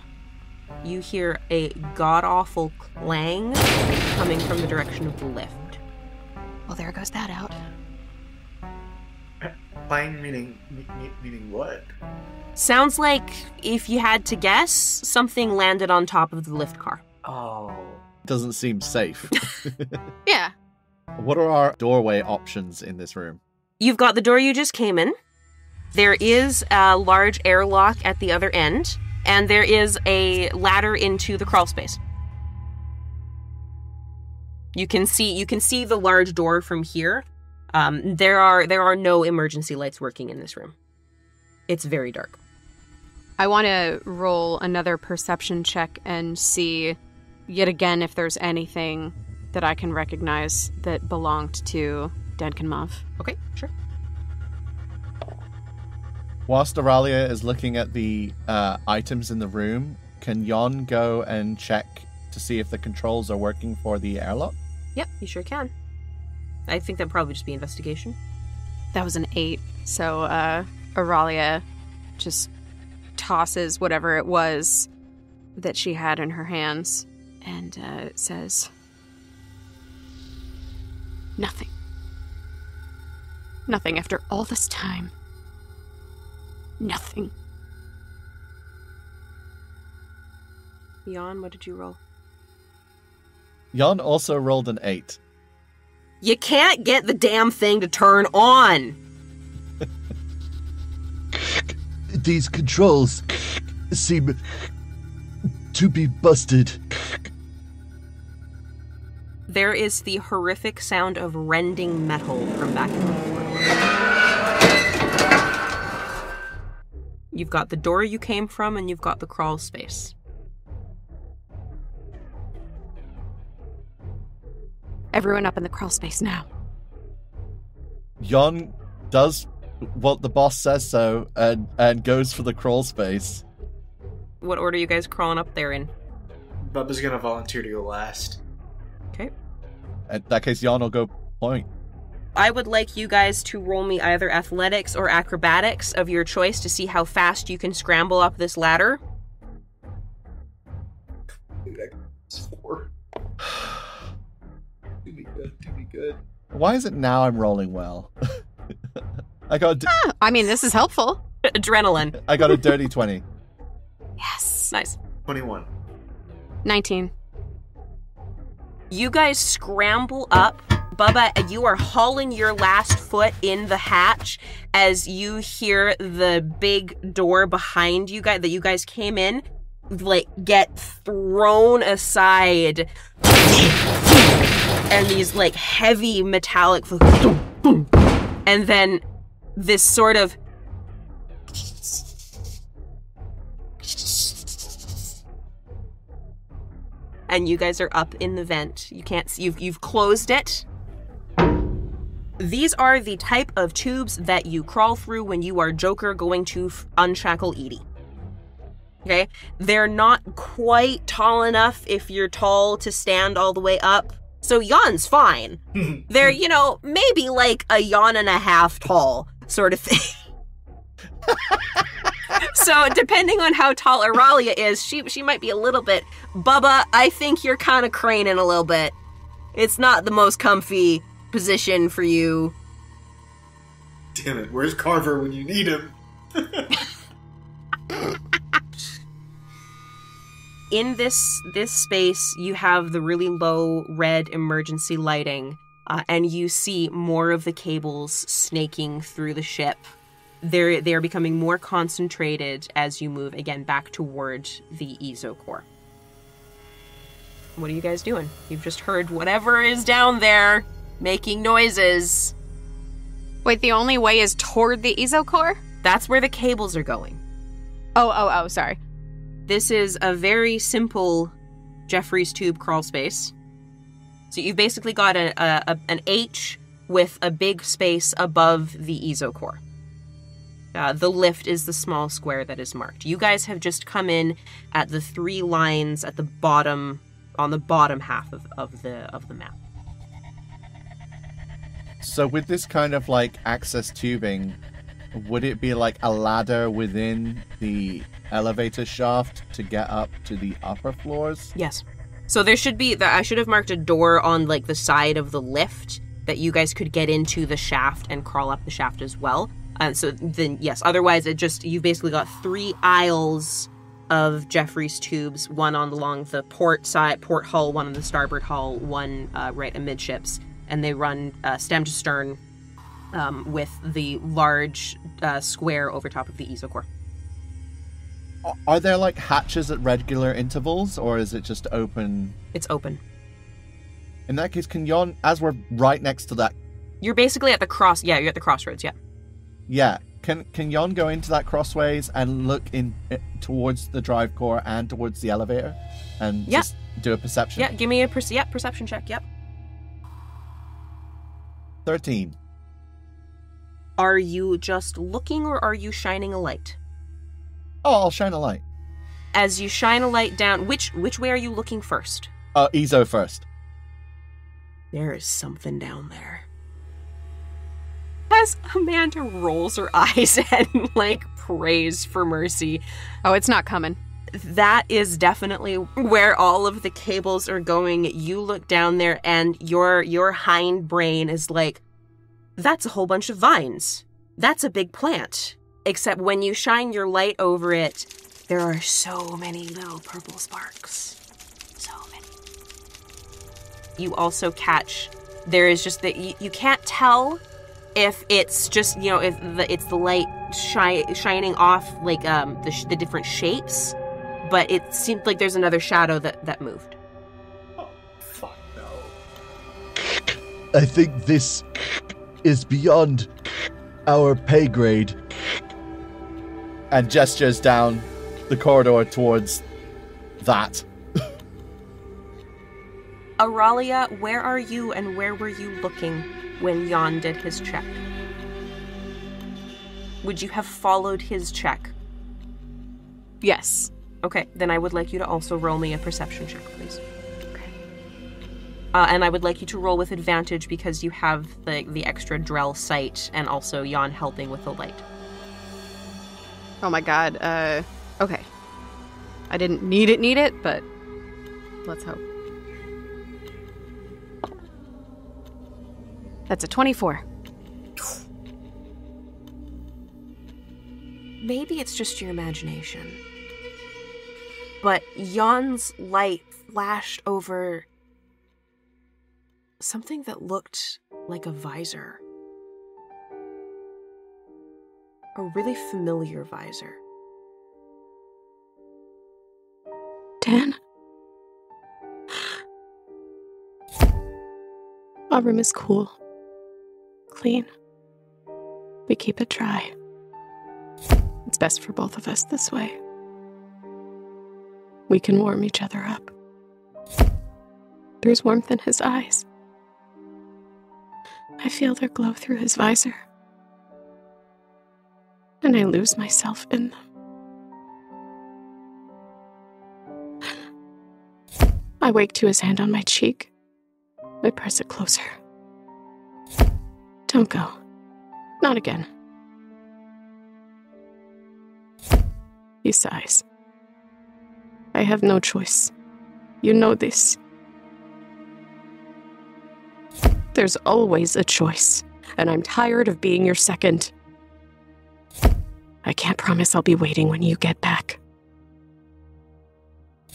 You hear a god-awful clang coming from the direction of the lift. Well, there goes that out. Clang meaning what? Sounds like, if you had to guess, something landed on top of the lift car. Oh. Doesn't seem safe. Yeah. What are our doorway options in this room? You've got the door you just came in. There is a large airlock at the other end, and there is a ladder into the crawl space. You can see the large door from here. There are no emergency lights working in this room. It's very dark. I want to roll another perception check and see yet again if there's anything that I can recognize that belonged to Denkenmov. Okay, sure. Whilst Araliya is looking at the items in the room, can Yon go and check to see if the controls are working for the airlock? Yep, you sure can. I think that'd probably just be investigation. That was an 8, so Araliya just tosses whatever it was that she had in her hands and says, Nothing. Nothing after all this time. Nothing. Yon, what did you roll? Yon also rolled an 8. You can't get the damn thing to turn on! These controls seem to be busted. There is the horrific sound of rending metal from back in the room. You've got the door you came from, and you've got the crawl space. Everyone up in the crawl space now. Yon does what the boss says so and goes for the crawl space. What order are you guys crawling up there in? Bubba's gonna volunteer to go last. Okay. In that case, Yon will go point. I would like you guys to roll me either athletics or acrobatics of your choice to see how fast you can scramble up this ladder. Dude, I got 4. Do me good. Why is it now I'm rolling well? I got this is helpful. Adrenaline. I got a dirty 20. Yes. Nice. 21. 19. You guys scramble up. Bubba, you are hauling your last foot in the hatch as you hear the big door behind you guys that you guys came in, like, get thrown aside. And these, like, heavy metallic... And then this sort of... And you guys are up in the vent. You can't see, you've closed it. These are the type of tubes that you crawl through when you are Joker going to unshackle Edie. Okay? They're not quite tall enough if you're tall to stand all the way up. So Yon's fine. They're, maybe like a yawn and a half tall sort of thing. So depending on how tall Araliya is, she might be a little bit. Bubba, I think you're kind of craning a little bit. It's not the most comfy position for you. Damn it, where's Carver when you need him? In this space, you have the really low red emergency lighting, and you see more of the cables snaking through the ship. They're becoming more concentrated as you move again back toward the Ezo core. What are you guys doing? You've just heard whatever is down there making noises. Wait, the only way is toward the Ezo core? That's where the cables are going. Oh, sorry. This is a very simple Jeffrey's tube crawl space. So you've basically got an H with a big space above the Ezo core. The lift is the small square that is marked. You guys have just come in at the 3 lines at the bottom, on the bottom half of the map. So with this kind of like access tubing, would it be like a ladder within the elevator shaft to get up to the upper floors? Yes. So there should be, I should have marked a door on like the side of the lift that you guys could get into the shaft and crawl up the shaft as well. So then, yes, otherwise you've basically got 3 aisles of Jeffrey's tubes, one along the port hull, one on the starboard hull, one right amidships, and they run stem to stern with the large square over top of the Ezo core. Are there like hatches at regular intervals, or is it just open? It's open. In that case, can Yon, as we're right next to that... You're basically at the you're at the crossroads, yeah. Yeah, can Yon go into that crossways and look in towards the drive core and towards the elevator, and just do a perception? Yeah, give me a perception check. Yep. 13. Are you just looking, or are you shining a light? Oh, I'll shine a light. As you shine a light down, which way are you looking first? Ezo first. There is something down there. As Amanda rolls her eyes and, like, prays for mercy. Oh, it's not coming. That is definitely where all of the cables are going. You look down there and your hind brain is like, that's a whole bunch of vines. That's a big plant. Except when you shine your light over it, there are so many little purple sparks. So many. You also catch, there is just that you can't tell if it's just, if it's the light shining off like the different shapes, but it seemed like there's another shadow that moved. Oh, fuck no. I think this is beyond our pay grade. and gestures down the corridor towards that. Araliya, where are you and where were you looking when Yon did his check? Would you have followed his check? Yes. Okay, then I would like you to also roll me a perception check, please. Okay. And I would like you to roll with advantage because you have the extra Drell sight and also Yon helping with the light. Oh my god. Okay. I didn't need it, but let's hope. That's a 24. Maybe it's just your imagination. But Yon's light flashed over something that looked like a visor. A really familiar visor. Dan? Our room is cool. Clean. We keep it dry. It's best for both of us this way. We can warm each other up. There's warmth in his eyes. I feel their glow through his visor. And I lose myself in them. I wake to his hand on my cheek. I press it closer. Don't go. Not again. He sighs. I have no choice. You know this. There's always a choice, and I'm tired of being your second. I can't promise I'll be waiting when you get back.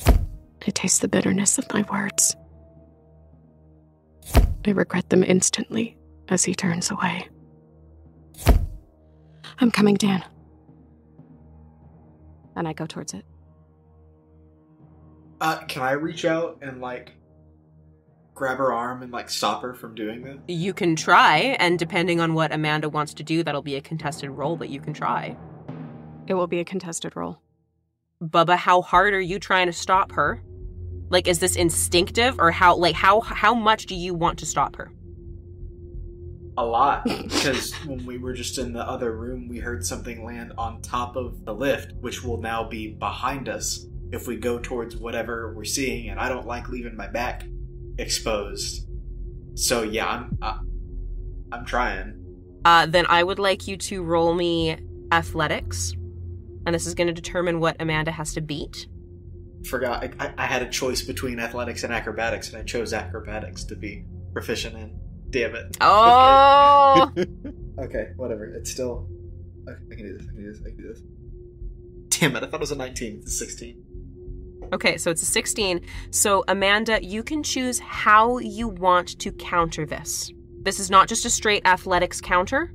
I taste the bitterness of my words. I regret them instantly as he turns away. I'm coming, Dan. And I go towards it. Can I reach out and, grab her arm and, stop her from doing that? You can try, and depending on what Amanda wants to do, that'll be a contested roll, but you can try. It will be a contested roll. Bubba, how hard are you trying to stop her? Is this instinctive, or how much do you want to stop her? A lot, because when we were just in the other room, we heard something land on top of the lift, which will now be behind us if we go towards whatever we're seeing, and I don't like leaving my back exposed. So yeah, I'm trying. Then I would like you to roll me athletics, and this is going to determine what Amanda has to beat. Forgot, I had a choice between athletics and acrobatics, and I chose acrobatics to be proficient in. Damn it. Oh! Okay, whatever. It's still... Okay, I can do this. Damn it, I thought it was a 19. It's a 16. Okay, so it's a 16. So, Amanda, you can choose how you want to counter this. This is not just a straight athletics counter.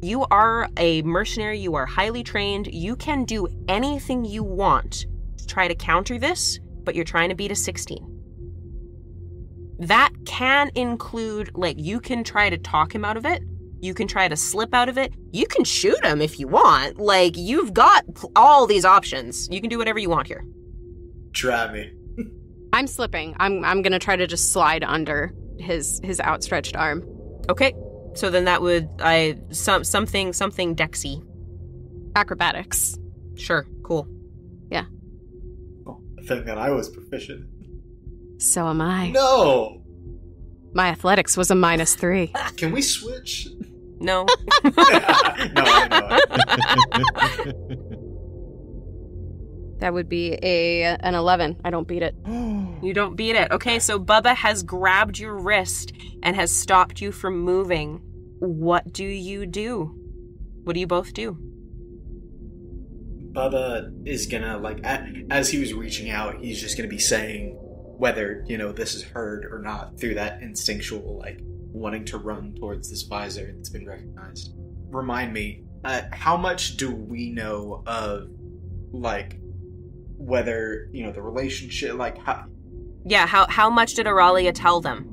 You are a mercenary. You are highly trained. You can do anything you want to try to counter this, but you're trying to beat a 16. That can include, you can try to talk him out of it. You can try to slip out of it. You can shoot him if you want. You've got all these options. You can do whatever you want here. Try me. I'm slipping. I'm gonna try to just slide under his outstretched arm. Okay. So then that would something Dexy. Acrobatics. Sure. Cool. Yeah. Oh, the thing that I was proficient. So am I. No! My athletics was a -3. Can we switch? No. No, I know. That would be an 11. I don't beat it. You don't beat it. Okay, so Bubba has grabbed your wrist and has stopped you from moving. What do you do? What do you both do? Bubba is gonna, as he was reaching out, he's just gonna be saying whether, this is heard or not through that instinctual, wanting to run towards this visor that's been recognized. Remind me, how much do we know of, whether, the relationship, how... Yeah, how much did Araliya tell them?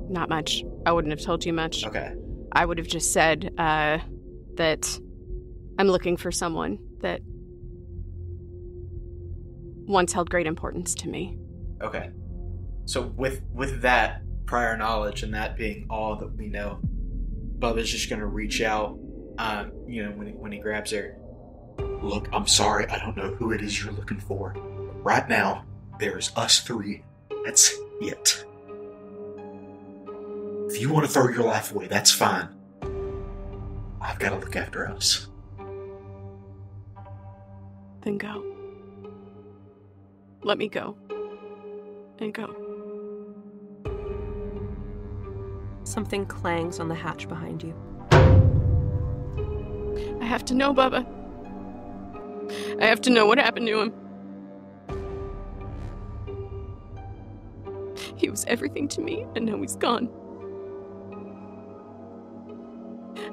Not much. I wouldn't have told you much. Okay. I would have just said, that I'm looking for someone that once held great importance to me. Okay. So with that prior knowledge and that being all that we know, Bubba's just gonna reach out, when he grabs her. Look, I'm sorry, I don't know who it is you're looking for. Right now, there's us three. That's it. If you want to throw your life away, that's fine. I've got to look after us. Then go. Let me go. And go. Something clangs on the hatch behind you. I have to know, Bubba. I have to know what happened to him. He was everything to me, and now he's gone.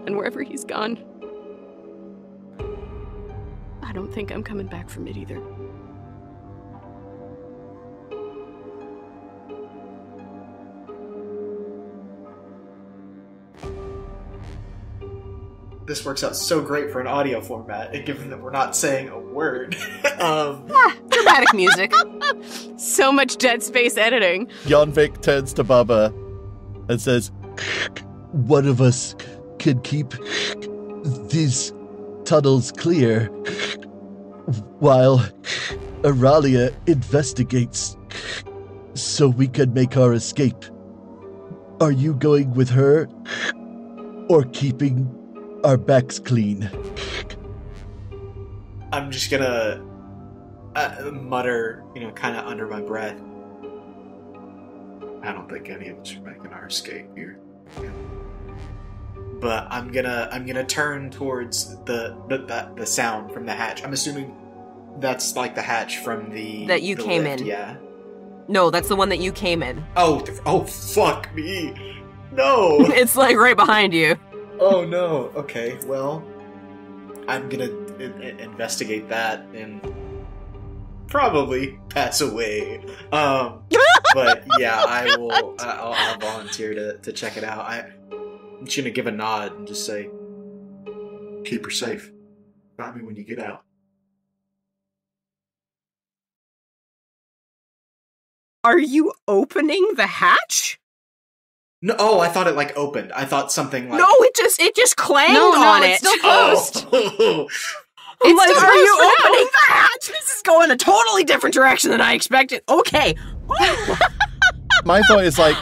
And wherever he's gone, I don't think I'm coming back from it either. This works out so great for an audio format, given that we're not saying a word. Dramatic music. So much dead space editing. Yon Vik turns to Bubba and says, One of us can keep these tunnels clear while Araliya investigates so we can make our escape. Are you going with her or keeping our backs clean? I'm just gonna mutter, kind of under my breath. I don't think any of us are making our escape here. But I'm gonna turn towards the sound from the hatch. I'm assuming that's like the hatch from the that you came lift, in. Yeah. No, that's the one that you came in. Oh, fuck me. No. It's like right behind you. Oh no. Okay. Well, I'm gonna investigate that and probably pass away. But yeah, I will. I'll volunteer to check it out. I'm just gonna give a nod and just say, Keep her safe. Find me when you get out. Are you opening the hatch? No. Oh, I thought it like opened. I thought something like. No, it just clanged on it. It's still closed. Oh. I'm like, still are you closed for opening the hatch? This is going a totally different direction than I expected. Okay. my thought is like,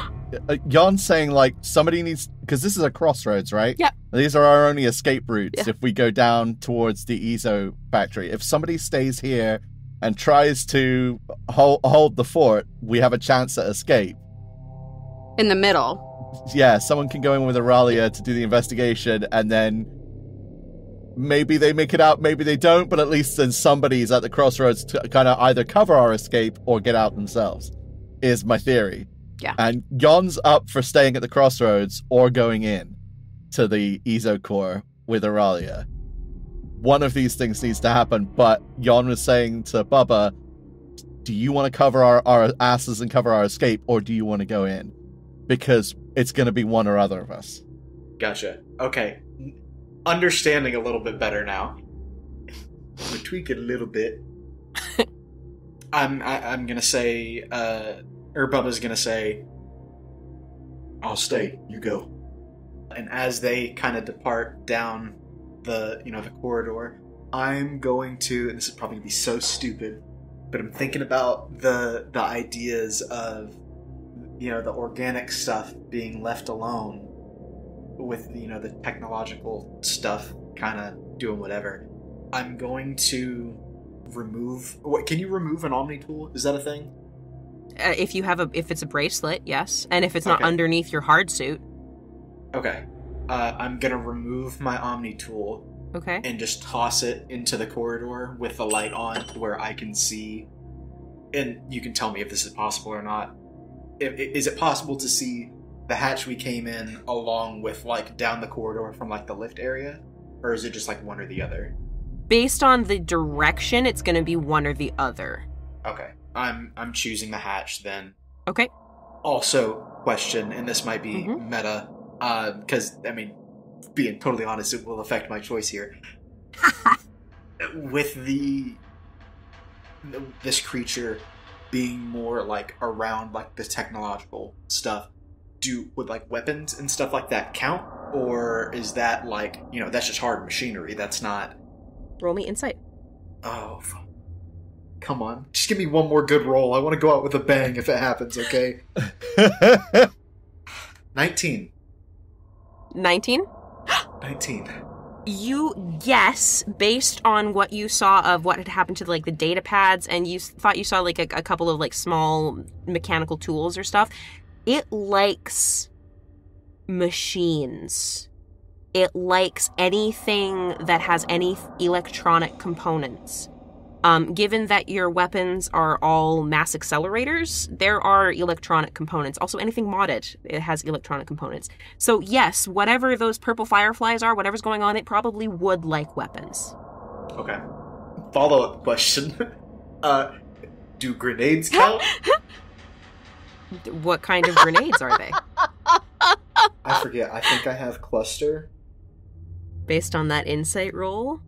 Yon saying like somebody needs, because this is a crossroads, right? Yep. These are our only escape routes Yeah. if we go down towards the Ezo factory. If somebody stays here and tries to hold the fort, we have a chance at escape. In the middle. Yeah, someone can go in with Araliya to do the investigation, and then maybe they make it out, maybe they don't, but at least then somebody's at the crossroads to kind of either cover our escape or get out themselves, is my theory. Yeah. And Yon's up for staying at the crossroads or going in to the Ezo core with Araliya. One of these things needs to happen, but Yon was saying to Bubba, do you want to cover our asses and cover our escape, or do you want to go in? Because it's going to be one or other of us. Gotcha. Okay. Understanding a little bit better now. I'm gonna tweak it a little bit. I'm gonna say, or Bubba's gonna say, I'll stay. You go. and as they kind of depart down the corridor, I'm going to, and this is probably gonna be so stupid, but I'm thinking about the ideas of the organic stuff being left alone with the technological stuff kind of doing whatever. I'm going to remove. What, can you remove an omnitool? Is that a thing? If it's a bracelet, yes, and if it's not Okay. underneath your hard suit. Okay. I'm gonna remove my omnitool Okay. and just toss it into the corridor with the light on to where I can see. And you can tell me if this is possible or not. Is it possible to see the hatch we came in along with down the corridor from the lift area? Or is it just one or the other? Based on the direction, it's going to be one or the other. Okay. I'm choosing the hatch then. Okay. Also, question, and this might be meta, because, being totally honest, it will affect my choice here. with this creature being more like around like the technological stuff, would like weapons and stuff like that count, or is that like, you know, that's just hard machinery? That's not. Roll me insight. Oh, come on! Just give me one more good roll. I want to go out with a bang if it happens. Okay. 19. 19. 19. You guess, based on what you saw of what had happened to like the data pads, and you thought you saw like a couple of like small mechanical tools or stuff. It likes machines. It likes anything that has any electronic components. Given that your weapons are all mass accelerators, there are electronic components. Also, anything modded, it has electronic components. So yes, whatever those purple fireflies are, whatever's going on, it probably would like weapons. Okay. Follow-up question. Do grenades count? What kind of grenades are they? I forget. I think I have cluster. Based on that insight roll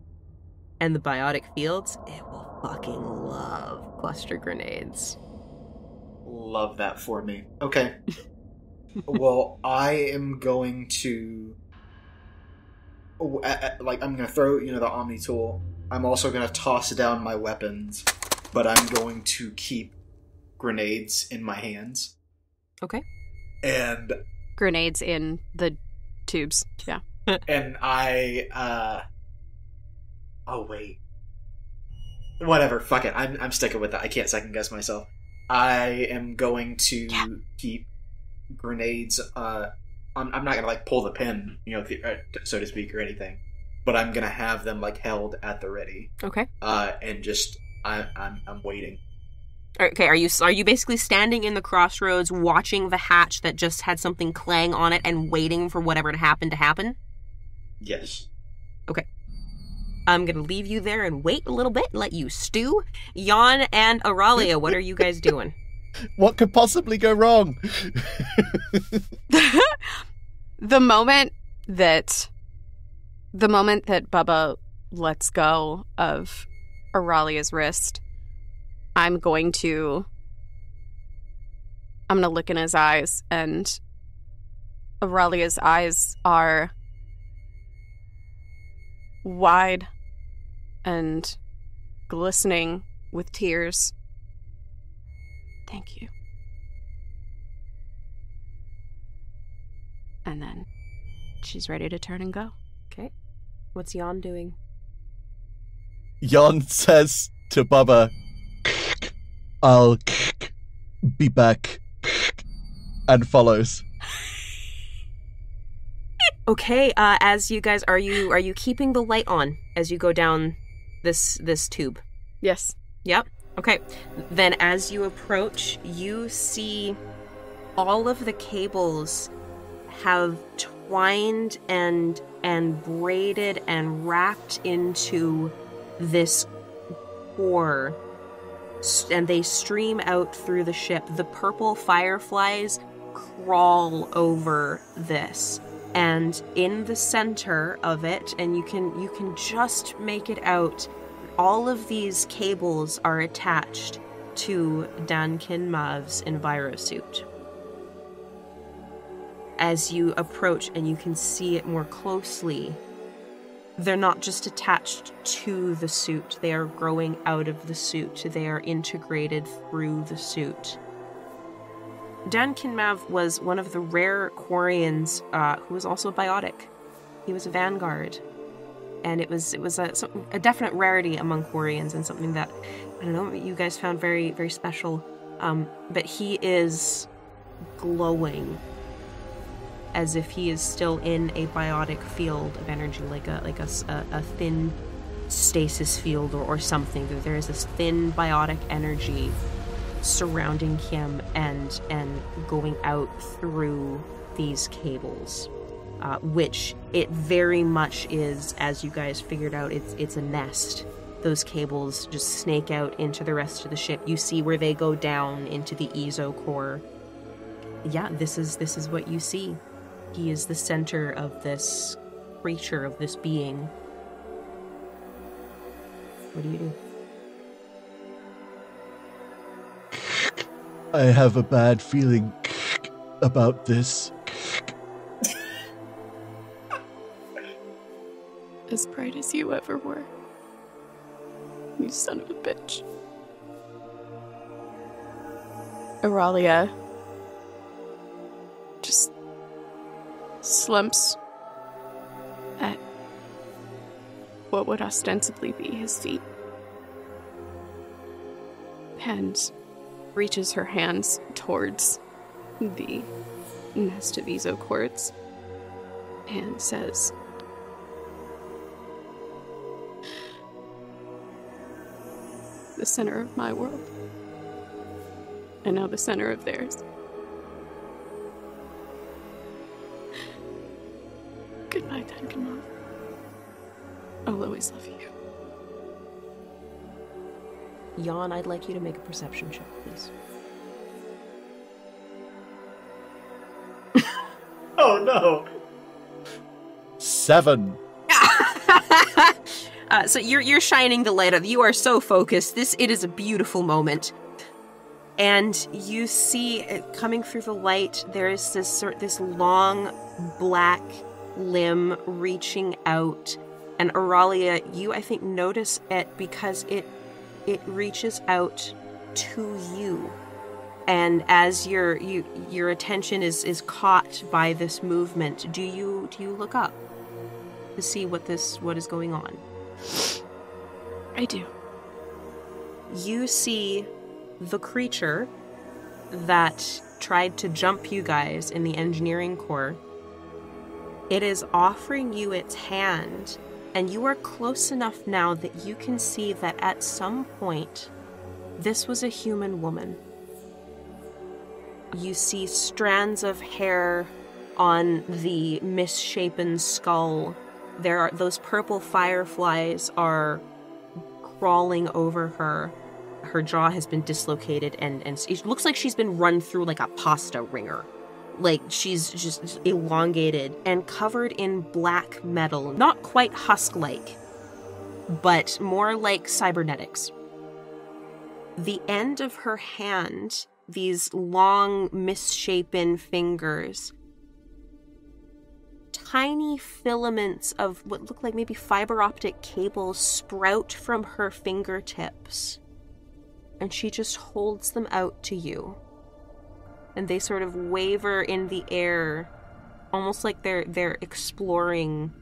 and the biotic fields, it will fucking love cluster grenades. Love that for me. Okay. Well, I am going to... I'm going to throw, the omnitool. I'm also going to toss down my weapons, but I'm going to keep grenades in my hands. Okay. And... Grenades in the tubes, yeah. And I, oh, wait. Whatever, fuck it. I'm sticking with that. I can't second guess myself. I am going to keep grenades, I'm not gonna, like, pull the pin, so to speak, or anything. But I'm gonna have them, like, held at the ready. Okay. And just, I'm waiting. Okay, are you basically standing in the crossroads watching the hatch that just had something clang on it and waiting for whatever to happen? Yes. Okay. I'm going to leave you there and wait a little bit and let you stew. Yon and Araliya, what are you guys doing? What could possibly go wrong? The moment that Bubba lets go of Araliya's wrist, I'm going to look in his eyes, and Araliya's eyes are wide and glistening with tears. Thank you. And then she's ready to turn and go. Okay. What's Yon doing? Yon says to Bubba, I'll be back, and follows. Okay, as you guys, are you keeping the light on as you go down this tube? Yes. Yep. Okay. Then as you approach, you see all of the cables have twined and braided and wrapped into this core, and they stream out through the ship. The purple fireflies crawl over this, and in the center of it, and you can just make it out, all of these cables are attached to Dan Kinmav's envirosuit. As you approach and you can see it more closely, they're not just attached to the suit, they are growing out of the suit. They are integrated through the suit. Dan Kinmav was one of the rare Quarians who was also biotic. He was a vanguard. And it was a definite rarity among Quarians, and something that, I don't know, you guys found very, very special. But he is glowing as if he is still in a biotic field of energy, like a thin stasis field or something. There is this thin biotic energy surrounding him and going out through these cables, which it very much is, as you guys figured out, it's a nest. Those cables just snake out into the rest of the ship. You see where they go down into the Ezo core. Yeah, this is what you see. He is the center of this creature, of this being. What do you do? I have a bad feeling about this. As bright as you ever were. You son of a bitch. Araliya just slumps at what would ostensibly be his feet and reaches her hands towards the nest of isochords and says, "The center of my world, and now the center of theirs. Good night, then, Gamal. I'll always love you." Yon, I'd like you to make a perception check, please. Oh no! 7. So you're shining the light up. You are so focused. It is a beautiful moment. And you see coming through the light, there is this long black limb reaching out. And Araliya, you I think notice it because it reaches out to you. And as your attention is caught by this movement, do you look up to see what is going on? I do. You see the creature that tried to jump you guys in the engineering core. It is offering you its hand, and you are close enough now that you can see that at some point, this was a human woman. You see strands of hair on the misshapen skull. Those purple fireflies are crawling over her. Her jaw has been dislocated, and it looks like she's been run through like a pasta wringer. Like, she's just elongated and covered in black metal. Not quite husk-like, but more like cybernetics. The end of her hand, these long, misshapen fingers, tiny filaments of what look like maybe fiber optic cables sprout from her fingertips. And she just holds them out to you. And they sort of waver in the air, almost like they're exploring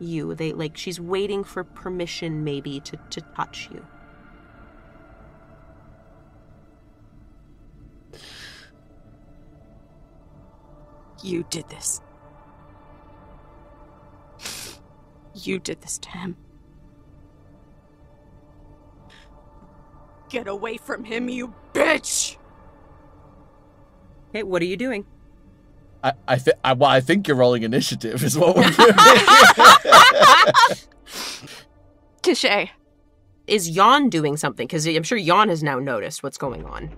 you. She's waiting for permission maybe to touch you. You did this. You did this to him. Get away from him, you bitch! Okay, what are you doing? I think you're rolling initiative is what we're doing. Touché. Is Yon doing something? Because I'm sure Yon has now noticed what's going on.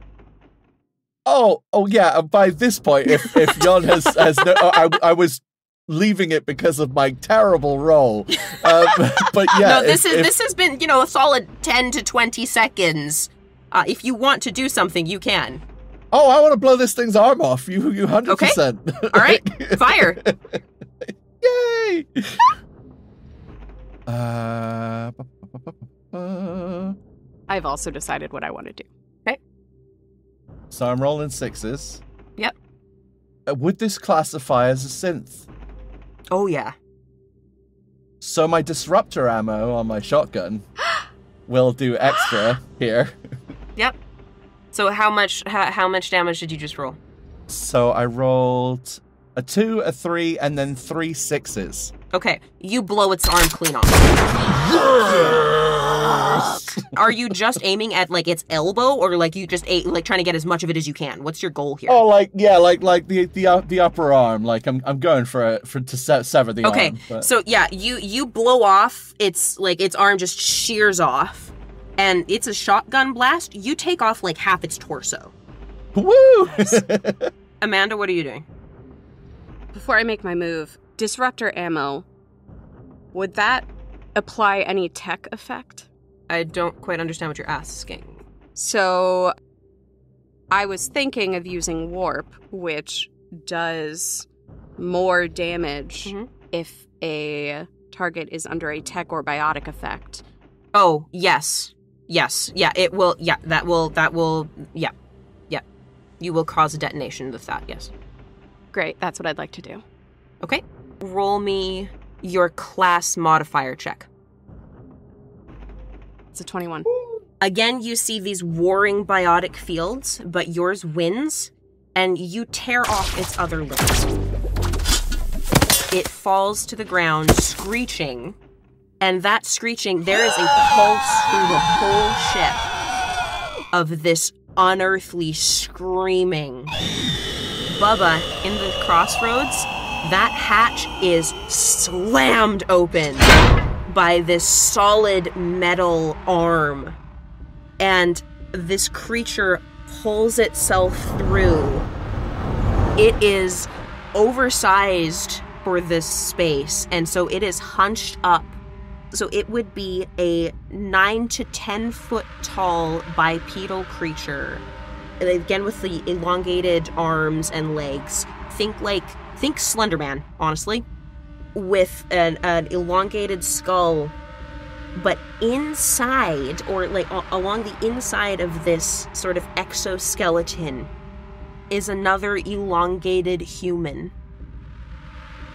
Oh yeah. By this point, if Yon has no, I was leaving it because of my terrible roll. But yeah, no, this has been a solid 10 to 20 seconds. If you want to do something, you can. Oh, I want to blow this thing's arm off. You 100%. Okay. All right. Fire. Yay! I've also decided what I want to do. Okay. So I'm rolling 6s. Yep. Would this classify as a synth? Oh, yeah. So my disruptor ammo on my shotgun will do extra here. Yep. So how much damage did you just roll? So I rolled a 2, a 3, and then 3 6s. Okay, you blow its arm clean off. Are you just aiming at its elbow, or you just trying to get as much of it as you can? What's your goal here? Oh, the upper arm. I'm going to sever the arm. Okay, so yeah, you blow off its arm just shears off, and it's a shotgun blast. You take off half its torso. Woo! Amanda, what are you doing? Before I make my move, disruptor ammo, would that apply any tech effect? I don't quite understand what you're asking. So, I was thinking of using warp, which does more damage if a target is under a tech or biotic effect. Oh, yes. Yes. Yeah, it will. Yeah, that will. Yeah. Yeah. You will cause a detonation with that, yes. Great, that's what I'd like to do. Okay. Roll me your class modifier check. It's a 21. Again, you see these warring biotic fields, but yours wins, and you tear off its other limbs. It falls to the ground, screeching, and that screeching, there is a pulse through the whole ship of this unearthly screaming. Bubba, in the crossroads, that hatch is slammed open by this solid metal arm. And this creature pulls itself through. It is oversized for this space, and so it is hunched up. So it would be a 9 to 10 foot tall bipedal creature. And again, with the elongated arms and legs. Think Slenderman, honestly. With an elongated skull. But inside, or like along the inside of this sort of exoskeleton, is another elongated human.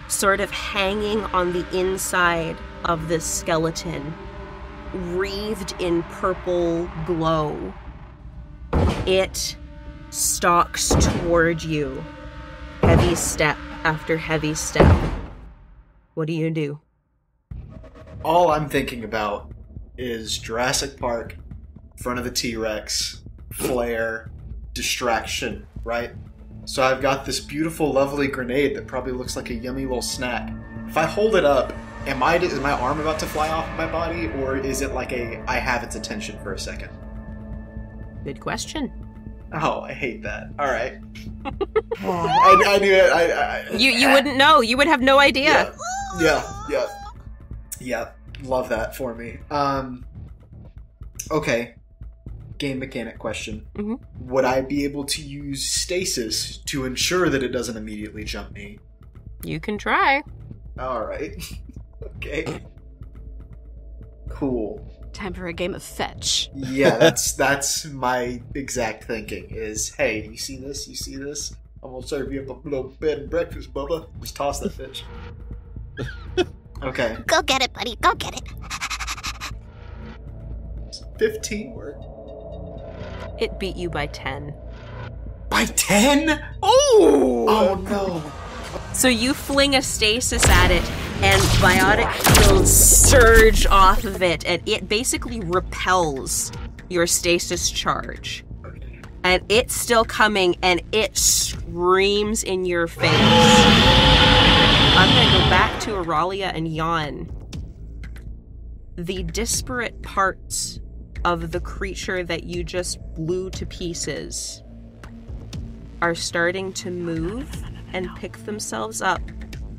Sort of hanging on the inside of this skeleton, wreathed in purple glow. It stalks toward you, heavy step after heavy step. What do you do? All I'm thinking about is Jurassic Park, front of the T-Rex, flare, distraction, right? So I've got this beautiful, lovely grenade that probably looks like a yummy little snack. If I hold it up, is my arm about to fly off my body, or is it like I have its attention for a second? Good question. Oh, I hate that. All right. I knew it. You wouldn't know. You would have no idea. Yeah. Love that for me. Okay. Game mechanic question. Mm-hmm. Would I be able to use stasis to ensure that it doesn't immediately jump me? You can try. All right. Okay. Cool. Time for a game of fetch. Yeah, that's my exact thinking is, hey, you see this? You see this? I'm going to serve you up a little bed and breakfast, Bubba. Just toss that bitch. Okay. Go get it, buddy. Go get it. 15 work. It beat you by 10. By 10? Oh no. So you fling a stasis at it, and biotic fields surge off of it, and it basically repels your stasis charge. And it's still coming, and it screams in your face. I'm going to go back to Araliya and Yon. The disparate parts of the creature that you just blew to pieces are starting to move and pick themselves up,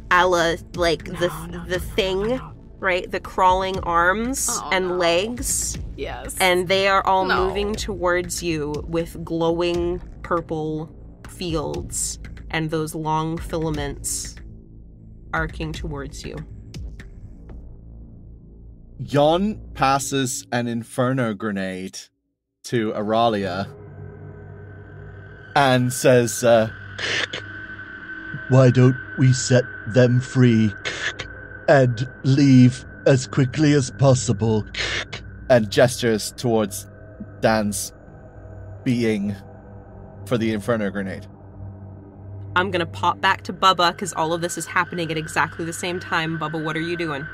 a la, like, the thing, right? The crawling arms and legs. Yes. And they are all moving towards you with glowing purple fields and those long filaments arcing towards you. Yon passes an inferno grenade to Araliya and says, why don't we set them free and leave as quickly as possible? And gestures towards Dan's being for the inferno grenade. I'm gonna pop back to Bubba because all of this is happening at exactly the same time. Bubba, what are you doing?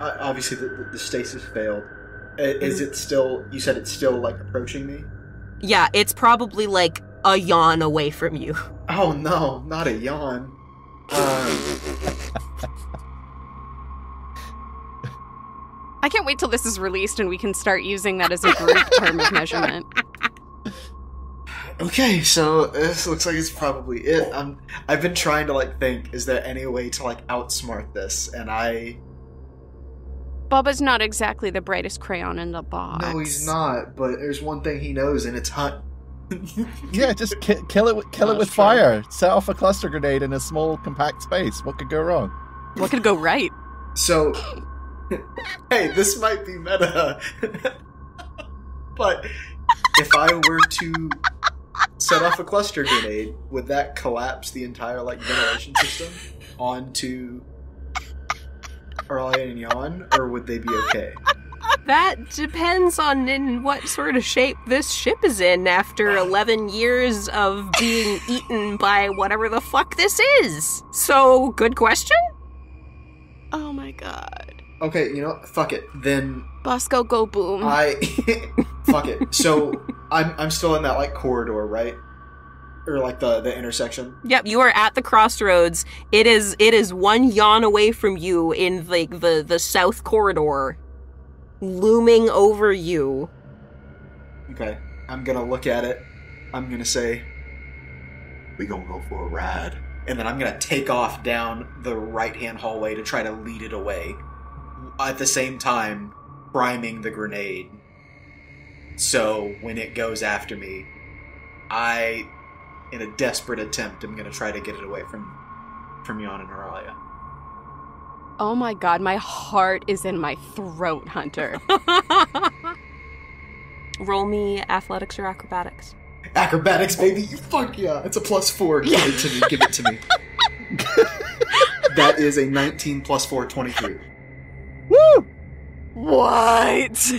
Obviously, the stasis failed. Is it still... You said it's still, like, approaching me? Yeah, it's probably, like, a yawn away from you. Oh, no. Not a yawn. I can't wait till this is released and we can start using that as a group term of measurement. Okay, so this looks like it's probably it. I've been trying to, like, think, is there any way to, like, outsmart this? And Bubba's not exactly the brightest crayon in the box. No, he's not, but there's one thing he knows, and it's hunt. Yeah, just kill it with fire. Set off a cluster grenade in a small, compact space. What could go wrong? What could go right? So, hey, this might be meta, but if I were to set off a cluster grenade, would that collapse the entire ventilation system onto Araliya and Yon, or would they be okay? That depends on in what sort of shape this ship is in after 11 years of being eaten by whatever the fuck this is. So, good question? Oh my god. Okay, you know, fuck it. Then Bosco, go boom. Fuck it. So I'm still in that corridor, right? Or the intersection. Yep, you are at the crossroads. It is one yawn away from you in the south corridor, looming over you. Okay, I'm gonna look at it. I'm gonna say, "We gonna go for a ride," and then I'm gonna take off down the right-hand hallway to try to lead it away. At the same time, priming the grenade. So when it goes after me, in a desperate attempt, I'm going to try to get it away from Yon and Araliya. Oh my god, my heart is in my throat, Hunter. Roll me athletics or acrobatics. Acrobatics, baby! Fuck yeah! It's a +4. Give it to me. Give it to me. That is a 19 + 4, 23. Woo! What?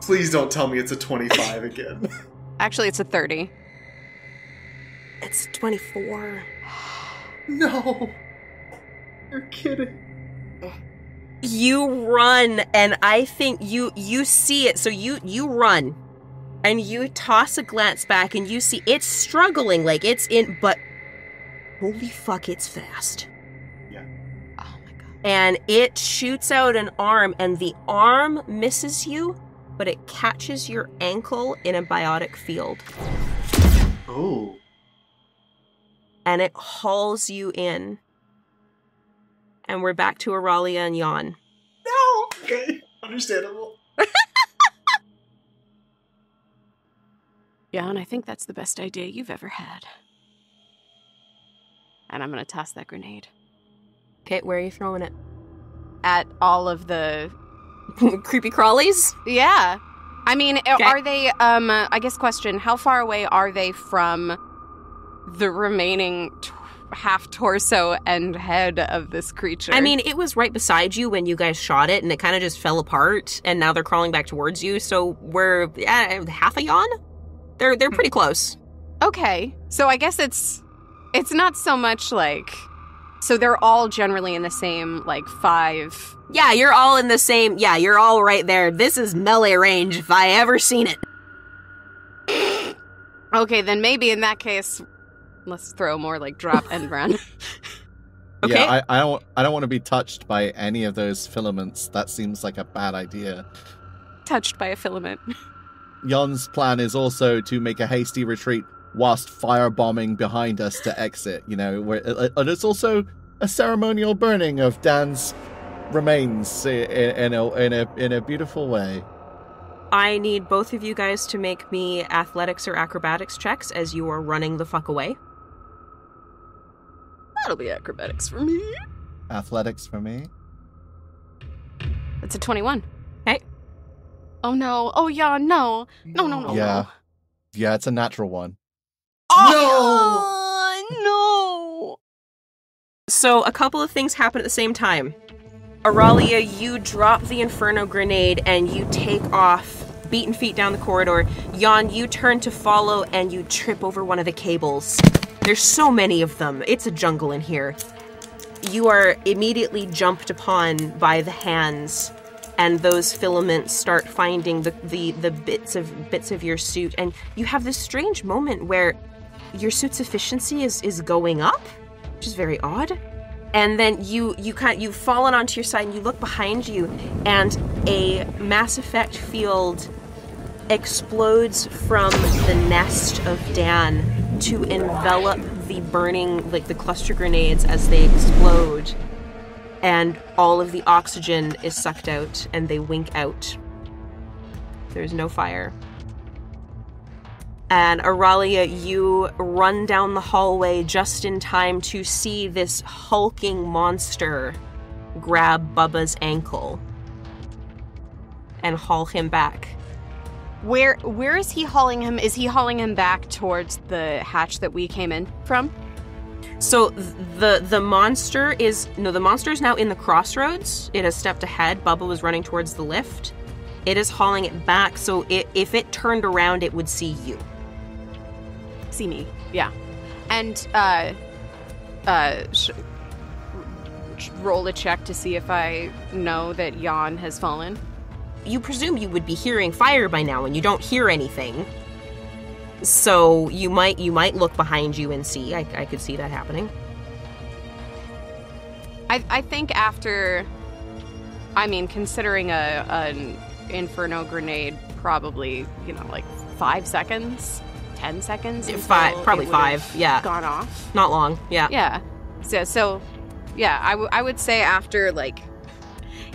Please don't tell me it's a 25 again. Actually, it's a 30. It's 24. No. You're kidding. You run, and I think you see it, so you run. And you toss a glance back, and you see it's struggling, it's in, but holy fuck, it's fast. Yeah. Oh my god. And it shoots out an arm, and the arm misses you, but it catches your ankle in a biotic field. Oh. And it hauls you in. And we're back to Araliya and Yon. No! Okay, understandable. Yon, I think that's the best idea you've ever had. And I'm gonna toss that grenade. Okay, where are you throwing it? At all of the... creepy crawlies? Yeah. I mean, okay. Are they, I guess question, how far away are they from the remaining half torso and head of this creature? I mean, it was right beside you when you guys shot it, and it kind of just fell apart, and now they're crawling back towards you, so we're half a yawn? They're pretty close. Okay. So I guess it's not so much so they're all generally in the same, 5... Yeah, you're all in the same... Yeah, you're all right there. This is melee range if I ever seen it. Okay, then maybe in that case, let's throw more drop and run. Okay. Yeah, I don't want to be touched by any of those filaments. That seems like a bad idea. Touched by a filament. Yon's plan is also to make a hasty retreat whilst firebombing behind us to exit, and it's also a ceremonial burning of Dan's remains in a beautiful way. I need both of you guys to make me athletics or acrobatics checks as you are running the fuck away. That'll be acrobatics for me. Athletics for me. It's a 21. Okay. Oh no. Oh yeah, no. No. Yeah, it's a natural one. Oh, no! So, a couple of things happen at the same time. Araliya, you drop the Inferno grenade and you take off, beaten feet down the corridor. Yon, you turn to follow and you trip over one of the cables. There's so many of them. It's a jungle in here. You are immediately jumped upon by the hands, and those filaments start finding the bits of your suit, and you have this strange moment where your suit's efficiency is going up, which is very odd. And then you've fallen onto your side, and you look behind you, and a Mass Effect field explodes from the nest of Dan to envelop the burning, the cluster grenades as they explode. and all of the oxygen is sucked out, and they wink out. There's no fire. And Araliya, you run down the hallway just in time to see this hulking monster grab Bubba's ankle and haul him back. Where is he hauling him? Is he hauling him back towards the hatch that we came in from? So the monster is now in the crossroads. It has stepped ahead. Bubba was running towards the lift. It is hauling it back, so if it turned around, it would see you. See me, yeah. And roll a check to see if I know that Yon has fallen. You presume you would be hearing fire by now, and you don't hear anything. So you might look behind you and see. I could see that happening. I think after, considering an Inferno grenade, probably, like 5 seconds, 10 seconds? Probably 5, yeah. Gone off? Not long, yeah. Yeah. So I would say after,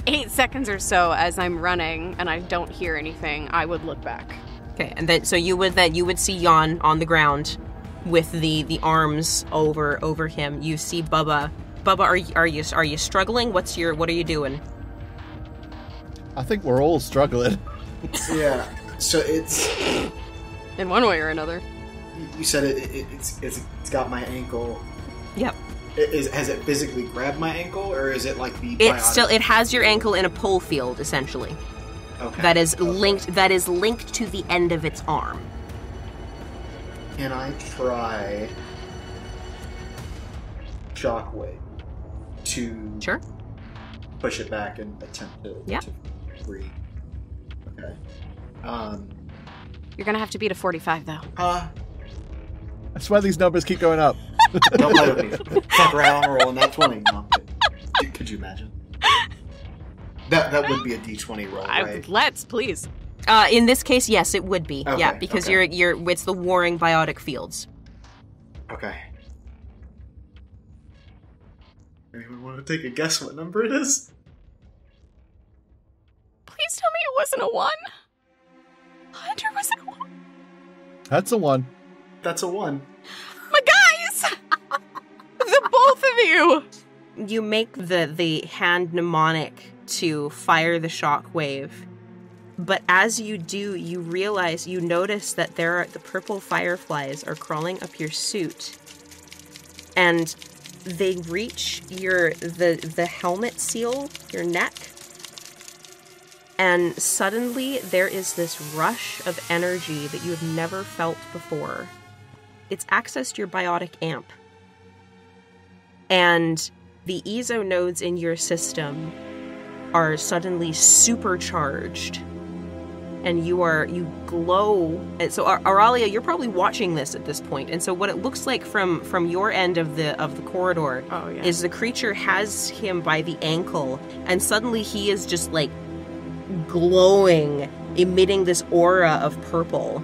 8 seconds or so as I'm running and I don't hear anything, I would look back. Okay, and then so you would see Yon on the ground with the arms over him. You see Bubba. Bubba, are you struggling? What are you doing? I think we're all struggling. Yeah. So it's in one way or another. You said it's got my ankle. Yep. Has it physically grabbed my ankle, or is it like the? It has your ankle in a pull field, essentially. Okay. That is linked to the end of its arm. Can I try Shockwave to push it back and attempt to free? Okay. You're gonna have to beat a 45 though. I swear these numbers keep going up. Don't let me fuck around and roll in that 20. No, could you imagine? That would be a D20 roll, right? Let's, please. In this case, yes, it would be. Okay, yeah, because it's the warring biotic fields. Okay. Anyone want to take a guess what number it is? Please tell me it wasn't a 1. Hunter, was it a 1? That's a 1. That's a 1. My guys! The both of you! You make the hand mnemonic to fire the shockwave, but as you do, you notice that the purple fireflies are crawling up your suit, and they reach the helmet seal, your neck, and suddenly there is this rush of energy that you have never felt before. It's accessed your biotic amp, and the ESO nodes in your system are suddenly supercharged, and you glow. And so Araliya, you're probably watching this at this point, and so what it looks like from your end of the corridor is the creature has him by the ankle, and suddenly he is just glowing, emitting this aura of purple.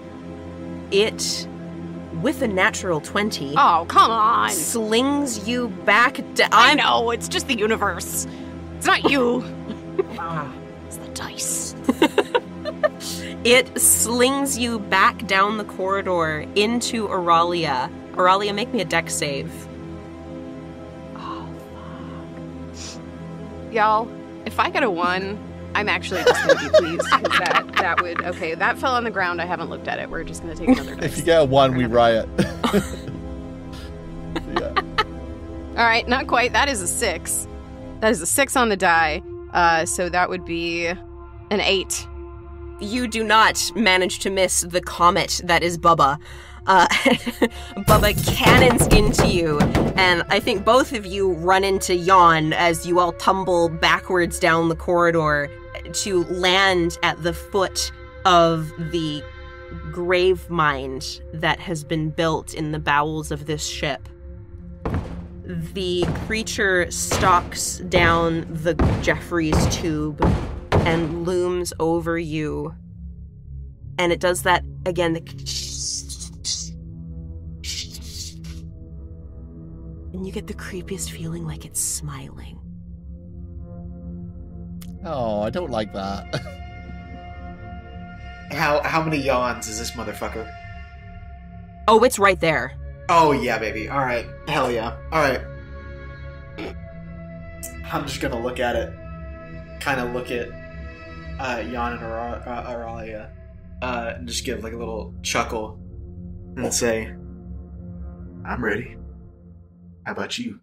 It, with a natural 20, oh come on, slings you back down. I know, it's just the universe. It's not you. It's the dice. It slings you back down the corridor into Araliya. Araliya, make me a dex save. Oh, fuck. Y'all, if I get a 1, I'm actually just going to be pleased, because that would... Okay, that fell on the ground. I haven't looked at it. We're just going to take another dice. If you get a 1, we riot. Yeah. All right, not quite. That is a 6. That is a 6 on the die. So that would be an 8. You do not manage to miss the comet that is Bubba. Bubba cannons into you, and I think both of you run into Yon as you all tumble backwards down the corridor to land at the foot of the grave mind that has been built in the bowels of this ship. The creature stalks down the Jeffries tube and looms over you. And it does that again. And you get the creepiest feeling like it's smiling. Oh, I don't like that. How many yawns is this motherfucker? Oh, it's right there. Oh, yeah, baby. All right. Hell yeah. All right. I'm just going to look at it. Kind of look at Yon and Araliya. And just give like a little chuckle. And say, I'm ready. How about you?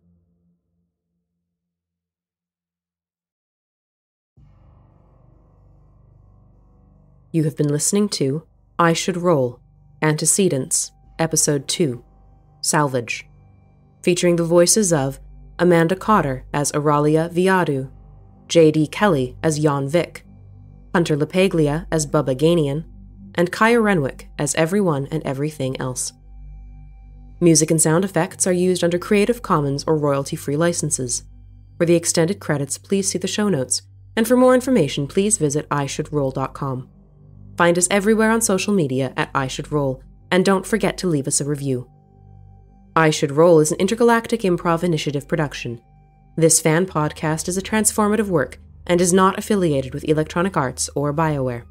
You have been listening to I Should Roll, Antecedents, Episode 2, Salvage, featuring the voices of Amanda Cotter as Araliya Vyadu, J.D. Kelly as Yon Vik, Hunter LaPaglia as Bubba Gainian, and Kaya Renwick as everyone and everything else. Music and sound effects are used under Creative Commons or royalty-free licenses. For the extended credits, please see the show notes, and for more information, please visit ishouldroll.com. Find us everywhere on social media at ishouldroll, and don't forget to leave us a review. I Should Roll is an Intergalactic Improv Initiative production. This fan podcast is a transformative work and is not affiliated with Electronic Arts or BioWare.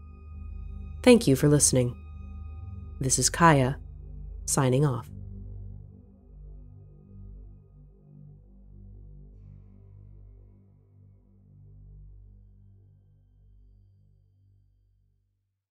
Thank you for listening. This is Kaya, signing off.